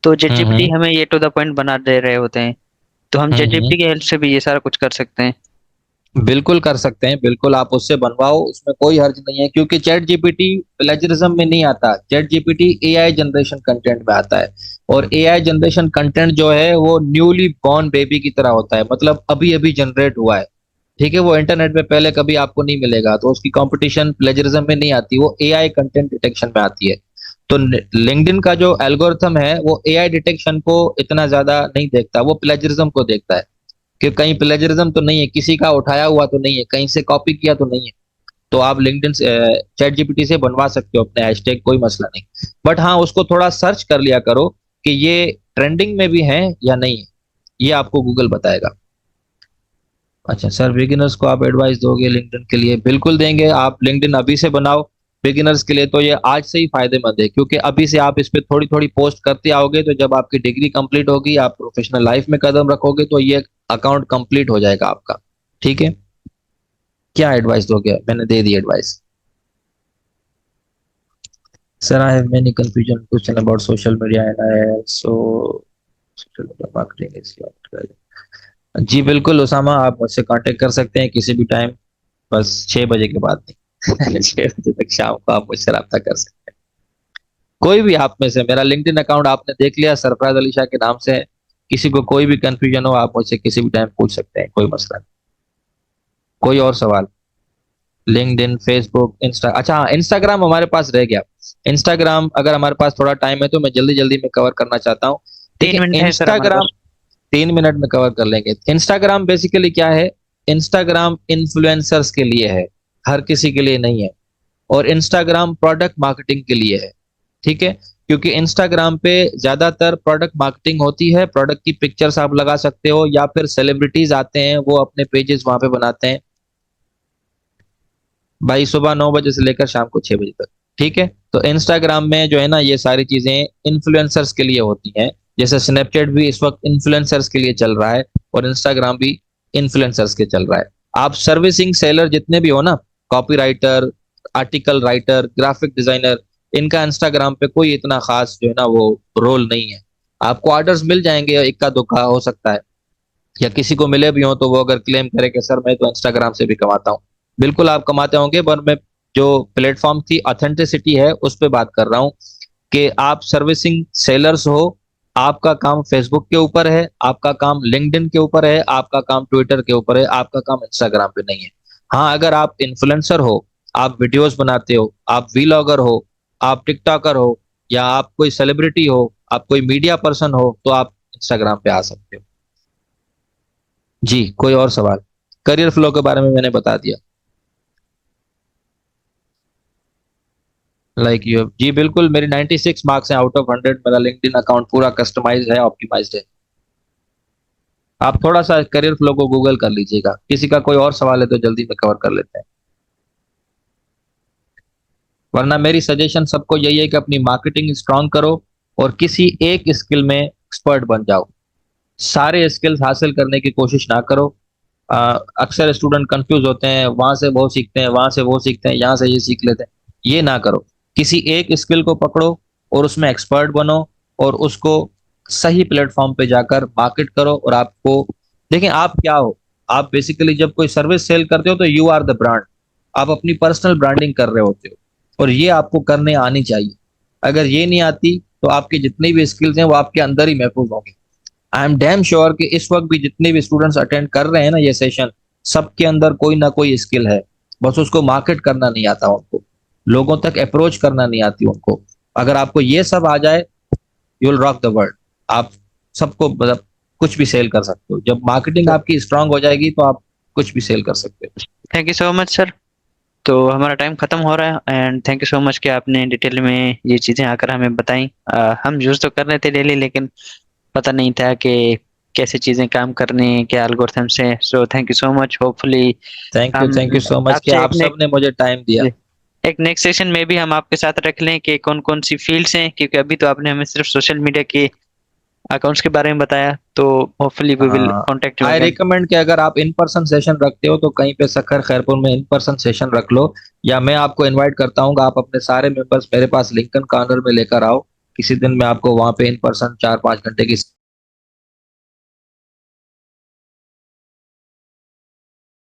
तो चैट जीपीटी हमें ये टू द पॉइंट बना दे रहे होते हैं, तो हम चैट जीपीटी की हेल्प से भी ये सारा कुछ कर सकते हैं। बिल्कुल कर सकते हैं, बिल्कुल आप उससे बनवाओ, उसमें कोई हर्ज नहीं है, क्योंकि चैट जीपीटी प्लेजरिज्म में नहीं आता। Chat GPT AI generation content में आता है, और एआई जनरेशन कंटेंट जो है वो न्यूली बॉर्न बेबी की तरह होता है, मतलब अभी अभी जनरेट हुआ है। ठीक है, वो इंटरनेट पे पहले कभी आपको नहीं मिलेगा, तो उसकी कंपटीशन प्लेजरिज्म में नहीं आती, वो एआई कंटेंट डिटेक्शन में आती है। तो लिंक्डइन का जो एल्गोरिथम है वो एआई डिटेक्शन को इतना ज्यादा नहीं देखता, वो प्लेजरिज्म को देखता है कि कहीं प्लेजरिज्म तो नहीं है, किसी का उठाया हुआ तो नहीं है, कहीं से कॉपी किया तो नहीं है। तो आप लिंक्डइन से चैट जीपीटी से बनवा सकते हो अपने हैशटैग, कोई मसला नहीं। बट हाँ, उसको थोड़ा सर्च कर लिया करो कि ये ट्रेंडिंग में भी है या नहीं है, ये आपको गूगल बताएगा। अच्छा सर, बिगिनर्स को आप एडवाइस दोगे लिंक्डइन के लिए? बिल्कुल देंगे। आप लिंक्डइन अभी से बनाओ। बिगिनर्स के लिए तो ये आज से ही फायदेमंद है, क्योंकि अभी से आप इस पे थोड़ी थोड़ी पोस्ट करते आओगे तो जब आपकी डिग्री कंप्लीट होगी, आप प्रोफेशनल लाइफ में कदम रखोगे, तो ये अकाउंट कंप्लीट हो जाएगा आपका। ठीक है, क्या एडवाइस दोगे? मैंने दे दी advice. Sir, I have many confusion question about social media and I so marketing is not. जी बिल्कुल उसामा, आप मुझसे कांटेक्ट कर सकते हैं किसी भी टाइम, बस 6 बजे के बाद नहीं। 6 बजे तक शाम को आप मुझसे रब्ता कर सकते हैं। कोई भी आप में से, मेरा लिंक्डइन अकाउंट आपने देख लिया, सरफराज अली शाह के नाम से है। किसी को कोई भी कंफ्यूजन हो, आप मुझसे किसी भी टाइम पूछ सकते हैं, कोई मसला नहीं। कोई और सवाल? लिंक्डइन, फेसबुक, इंस्टा, अच्छा हाँ, इंस्टाग्राम हमारे पास रह गया। इंस्टाग्राम अगर हमारे पास थोड़ा टाइम है तो मैं जल्दी जल्दी में कवर करना चाहता हूँ। 3 मिनट है सर हमारे इंस्टाग्राम पास। 3 मिनट में कवर कर लेंगे। इंस्टाग्राम बेसिकली क्या है? इंस्टाग्राम इन्फ्लुएंसर्स के लिए है, हर किसी के लिए नहीं है। और इंस्टाग्राम प्रोडक्ट मार्केटिंग के लिए है। ठीक है, क्योंकि इंस्टाग्राम पे ज्यादातर प्रोडक्ट मार्केटिंग होती है। प्रोडक्ट की पिक्चर्स आप लगा सकते हो, या फिर सेलिब्रिटीज आते हैं, वो अपने पेजेस वहां पे बनाते हैं भाई, सुबह 9 बजे से लेकर शाम को 6 बजे तक। ठीक है, तो इंस्टाग्राम में जो है ना, ये सारी चीजें इन्फ्लुएंसर्स के लिए होती हैं। जैसे स्नैपचैट भी इस वक्त इन्फ्लुएंसर्स के लिए चल रहा है, और इंस्टाग्राम भी इन्फ्लुएंसर्स के चल रहा है। आप सर्विसिंग सेलर जितने भी हो ना, copy writer, article writer, graphic designer, इनका इंस्टाग्राम पे कोई इतना खास जो है ना वो रोल नहीं है। आपको ऑर्डर्स मिल जाएंगे, इक्का दुक्का हो सकता है, या किसी को मिले भी हो तो वो अगर क्लेम करे कि सर मैं तो इंस्टाग्राम से भी कमाता हूँ, बिल्कुल आप कमाते होंगे। पर मैं जो प्लेटफॉर्म की ऑथेंटिसिटी है उस पर बात कर रहा हूँ, कि आप सर्विसिंग सेलर्स हो। आपका काम फेसबुक के ऊपर है, आपका काम लिंक्डइन के ऊपर है, आपका काम ट्विटर के ऊपर है, आपका काम इंस्टाग्राम पे नहीं है। हाँ, अगर आप इन्फ्लुएंसर हो, आप वीडियोस बनाते हो, आप वीलॉगर हो, आप टिकटॉकर हो, या आप कोई सेलिब्रिटी हो, आप कोई मीडिया पर्सन हो, तो आप इंस्टाग्राम पे आ सकते हो। जी, कोई और सवाल? करियर फ्लो के बारे में मैंने बता दिया। यू, जी बिल्कुल, मेरी 96 मार्क्स हैं आउट ऑफ 100। मेरा लिंक्डइन अकाउंट पूरा कस्टमाइज्ड है, ऑप्टिमाइज्ड है। आप थोड़ा सा करियर फ्लो को गूगल कर लीजिएगा। किसी का कोई और सवाल है तो जल्दी में कवर कर लेते हैं, वरना मेरी सजेशन सबको यही है कि अपनी मार्केटिंग स्ट्रांग करो और किसी एक स्किल में एक्सपर्ट बन जाओ। सारे स्किल्स हासिल करने की कोशिश ना करो। अक्सर स्टूडेंट कंफ्यूज होते हैं, वहां से वो सीखते हैं, वहां से वो सीखते हैं, यहाँ से ये सीख लेते हैं। ये ना करो, किसी एक स्किल को पकड़ो और उसमें एक्सपर्ट बनो, और उसको सही प्लेटफॉर्म पे जाकर मार्केट करो। और आपको देखें, आप क्या हो, आप बेसिकली जब कोई सर्विस सेल करते हो तो यू आर द ब्रांड। आप अपनी पर्सनल ब्रांडिंग कर रहे होते हो, और ये आपको करने आनी चाहिए। अगर ये नहीं आती तो आपके जितनी भी स्किल्स हैं वो आपके अंदर ही महफूज होंगे। आई एम डैम श्योर कि इस वक्त भी जितने भी स्टूडेंट्स अटेंड कर रहे हैं ना ये सेशन, सबके अंदर कोई ना कोई स्किल है, बस उसको मार्केट करना नहीं आता उनको, लोगों तक अप्रोच करना नहीं आती उनको। अगर आपको ये सब आ जाए, you will rock the world. आप सबको मतलब कुछ भी सेल कर सकते हो। जब मार्केटिंग आपकी स्ट्रांग हो जाएगी तो आप कुछ भी सेल कर सकते हो। Thank you so much sir. तो हमारा टाइम खत्म हो रहा है, and thank you so much कि आपने डिटेल में ये चीजें आकर हमें बताई। हम यूज तो कर रहे थे डेली, लेकिन पता नहीं था कि कैसे चीजें काम करनी है, क्या एल्गोरिथम से। So thank you so much. Hopefully thank you so much कि आपसे आप सब ने मुझे टाइम दिया। एक नेक्स्ट सेशन में भी हम आपके साथ रख लें कि कौन कौन सी फील्ड्स हैं, क्योंकि अभी तो आपने हमें सिर्फ सोशल मीडिया के अकाउंट्स के बारे में बताया। तो hopefully we will contact you I again. Recommend कि अगर आप इन पर्सन सेशन रखते हो तो कहीं पे सखर खैरपुर में इन पर्सन सेशन रख लो, या मैं आपको इनवाइट करता हूँ, आप अपने सारे मेंबर्स मेरे पास लिंकन कॉर्नर में लेकर आओ। किसी दिन मैं आपको वहां पे इन पर्सन 4-5 घंटे की